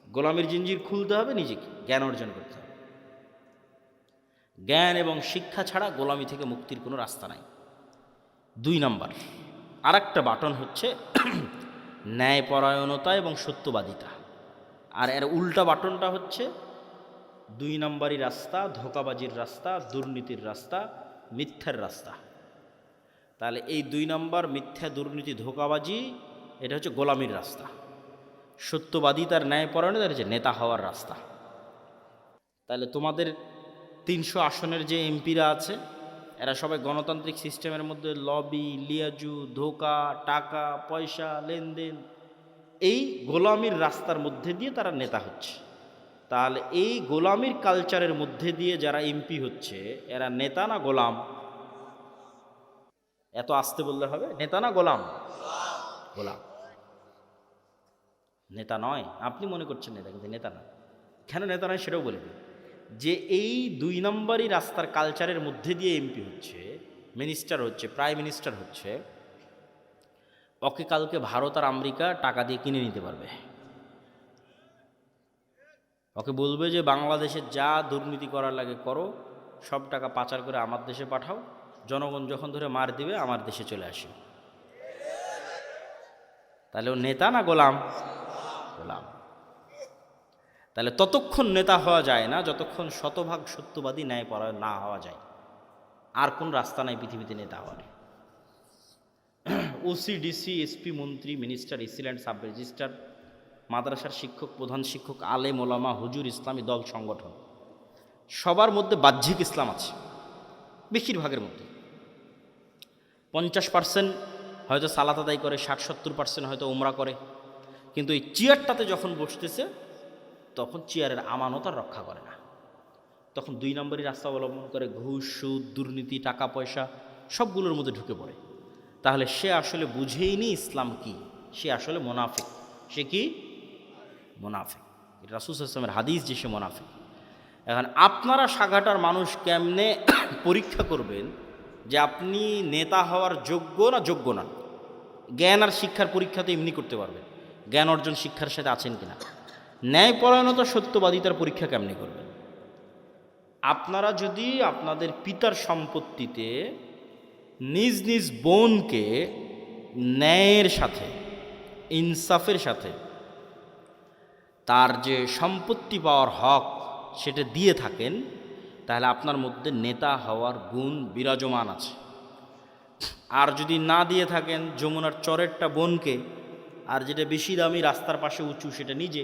গোলামির জিঞ্জির খুলতে হবে নিজেকে, জ্ঞান অর্জন করতে হবে। জ্ঞান এবং শিক্ষা ছাড়া গোলামি থেকে মুক্তির কোনো রাস্তা নাই। 2 নাম্বার আর একটা বাটন হচ্ছে ন্যায়পরায়ণতা এবং সত্যবাদিতা। আর এর উল্টা বাটনটা হচ্ছে 2 নাম্বারই রাস্তা, ধোঁকাবাজির রাস্তা, দুর্নীতির রাস্তা, মিথ্যার রাস্তা। তাহলে এই 2 নাম্বার, মিথ্যা, দুর্নীতি, ধোঁকাবাজি, এটা হচ্ছে গোলামির রাস্তা। সত্যবাদিতার, ন্যায়পরায়ণতার হচ্ছে নেতা হওয়ার রাস্তা। তাহলে তোমাদের 300 আসনের যে এমপিরা আছে, এরা সবাই গণতান্ত্রিক সিস্টেমের মধ্যে লবি, লিয়াজু, ধোঁকা, টাকা পয়সা, লেনদেন, এই গোলামির রাস্তার মধ্যে দিয়ে তারা নেতা হচ্ছে। তাহলে এই গোলামির কালচারের মধ্যে দিয়ে যারা এমপি হচ্ছে এরা নেতা না গোলাম? এত আস্তে বললে হবে? নেতা না গোলাম? গোলাম। নেতা নয়। আপনি মনে করছেন নেতা, কিন্তু নেতা না। কেন নেতা নয় সেটাও বলে দিই। যে এই 2 নম্বরই রাস্তার কালচারের মধ্যে দিয়ে এমপি হচ্ছে, মিনিস্টার হচ্ছে, প্রাইম মিনিস্টার হচ্ছে, ওকে কালকে ভারত আর আমেরিকা টাকা দিয়ে কিনে নিতে পারবে। ওকে বলবে যে বাংলাদেশে যা দুর্নীতি করার লাগে করো, সব টাকা পাচার করে আমার দেশে পাঠাও, জনগণ যখন ধরে মার দিবে আমার দেশে চলে আসে। তাহলে ও নেতা না গোলাম? গোলাম। তাহলে ততক্ষণ নেতা হওয়া যায় না যতক্ষণ শতভাগ সত্যবাদী ন্যায়পরায়ণ না হওয়া যায়। আর কোন রাস্তা নাই পৃথিবীতে নেতা হওয়ার। ওসি, ডিসি, এসপি, মন্ত্রী, মিনিস্টার, এসিল্যান্ড, সাব রেজিস্ট্রার, মাদ্রাসার শিক্ষক, প্রধান শিক্ষক, আলেম, ওলামা, হুজুর, ইসলামী দল, সংগঠন, সবার মধ্যে বাহ্যিক ইসলাম আছে। বেশিরভাগের মধ্যে 50% হয়তো সালাত আদায় করে, 60-70% হয়তো উমরা করে। কিন্তু এই চেয়ারটাতে যখন বসতেছে তখন চেয়ারের আমানত আর রক্ষা করে না। তখন 2 নম্বরই রাস্তা অবলম্বন করে, ঘুষ, সুদ, দুর্নীতি, টাকা পয়সা সবগুলোর মধ্যে ঢুকে পড়ে। তাহলে সে আসলে বুঝেইনি ইসলাম কি, সে আসলে মোনাফিক। সে কি? মোনাফিক। এটা রাসূল সাল্লাল্লাহু আলাইহি ওয়াসাল্লামের হাদিস যে সে মোনাফিক। এখন আপনারা সাগাটার মানুষ কেমনে পরীক্ষা করবেন যে আপনি নেতা হওয়ার যোগ্য না যোগ্য না? জ্ঞান আর শিক্ষার পরীক্ষা তো এমনি করতে পারবেন, জ্ঞান অর্জন শিক্ষার সাথে আছেন কিনা। ন্যায়পরায়ণতা, সত্যবাদিতার পরীক্ষা কেমনে করবেন? আপনারা যদি আপনাদের পিতার সম্পত্তিতে নিজ নিজ বোনকে ন্যায়ের সাথে, ইনসাফের সাথে তার যে সম্পত্তি পাওয়ার হক সেটা দিয়ে থাকেন, তাহলে আপনার মধ্যে নেতা হওয়ার গুণ বিরাজমান আছে। আর যদি না দিয়ে থাকেন, যমুনার চরেরটা বোনকে, আর যেটা বেশি দামি রাস্তার পাশে উঁচু সেটা নিজে,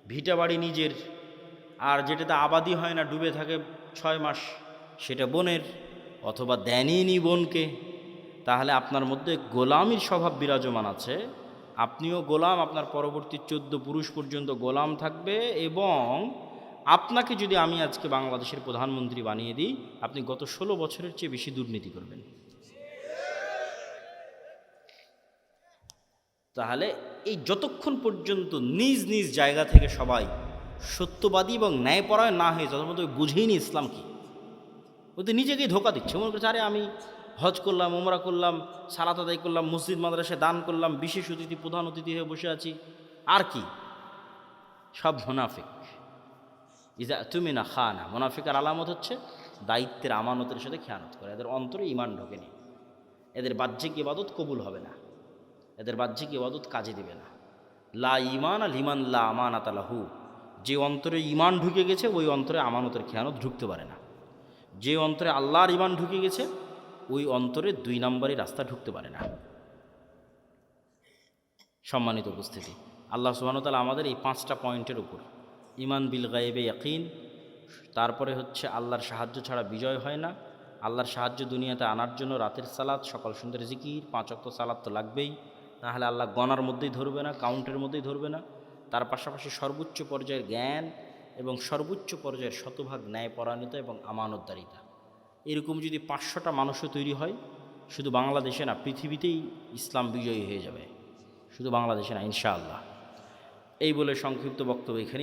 ভিটা বাড়ি নিজের, আর যেটাতে আবাদি হয় না, ডুবে থাকে 6 মাস, সেটা বোনের, অথবা দেনইনি বোনকে, তাহলে আপনার মধ্যে গোলামির স্বভাব বিরাজমান আছে। আপনিও গোলাম, আপনার পরবর্তী 14 পুরুষ পর্যন্ত গোলাম থাকবে। এবং আপনাকে যদি আমি আজকে বাংলাদেশের প্রধানমন্ত্রী বানিয়ে দিই, আপনি গত 16 বছরের চেয়ে বেশি দুর্নীতি করবেন। তাহলে এই যতক্ষণ পর্যন্ত নিজ নিজ জায়গা থেকে সবাই সত্যবাদী এবং ন্যায়পরায়ণ না হয়ে, যতক্ষণ পর্যন্ত বুঝেইনি ইসলাম কি, ওদের নিজেকেই ধোকা দিচ্ছে। মনে করছে আরে আমি হজ করলাম, উমরা করলাম, সালাত আদায় করলাম, মসজিদ মাদ্রাসায় দান করলাম, বিশেষ অতিথি, প্রধান অতিথি হয়ে বসে আছি, আর কি? সব মুনাফিক। ইজা তুমি না খানা, মুনাফিকের আলামত হচ্ছে দায়িত্বের আমানতের সাথে খেয়ানত করে। এদের অন্তরে ঈমান ঢোকেনি, এদের বাহ্যিক ইবাদত কবুল হবে না, এদের বাহ্যিক ইবাদত কাজে দিবে না। লা ঈমান আল ঈমান লা আমানাত লাহু। যে অন্তরে ঈমান ঢুকে গেছে ওই অন্তরে আমানতের খেয়ানত ঢুকতে পারে না। যে অন্তরে আল্লাহর ঈমান ঢুকে গেছে ওই অন্তরে 2 নম্বরই রাস্তা ঢুকতে পারে না। সম্মানিত উপস্থিতি, আল্লাহ সুবহানাহু ওয়া তাআলা আমাদের এই 5টা পয়েন্টের উপর, ঈমান বিল গায়বে ইয়াকিন, তারপরে হচ্ছে আল্লাহর সাহায্য ছাড়া বিজয় হয় না, আল্লাহর সাহায্য দুনিয়াতে আনার জন্য রাতের সালাত, সকাল সন্ধ্যার জিকির, 5 ওয়াক্ত সালাত তো লাগবেই, তাহলে আল্লাহ গণার মধ্যেই ধরবে না, কাউন্টের মধ্যেই ধরবে না। তার পাশাপাশি সর্বোচ্চ পর্যায়ের জ্ঞান এবং সর্বোচ্চ পর্যায়ের শতভাগ ন্যায়পরায়ণতা এবং আমানতদারিতা। এরকম যদি 500টা মানুষও তৈরি হয়, শুধু বাংলাদেশে না পৃথিবীতেই ইসলাম বিজয়ী হয়ে যাবে, শুধু বাংলাদেশে না ইনশাআল্লাহ। এই বলে সংক্ষিপ্ত বক্তব্য এখানে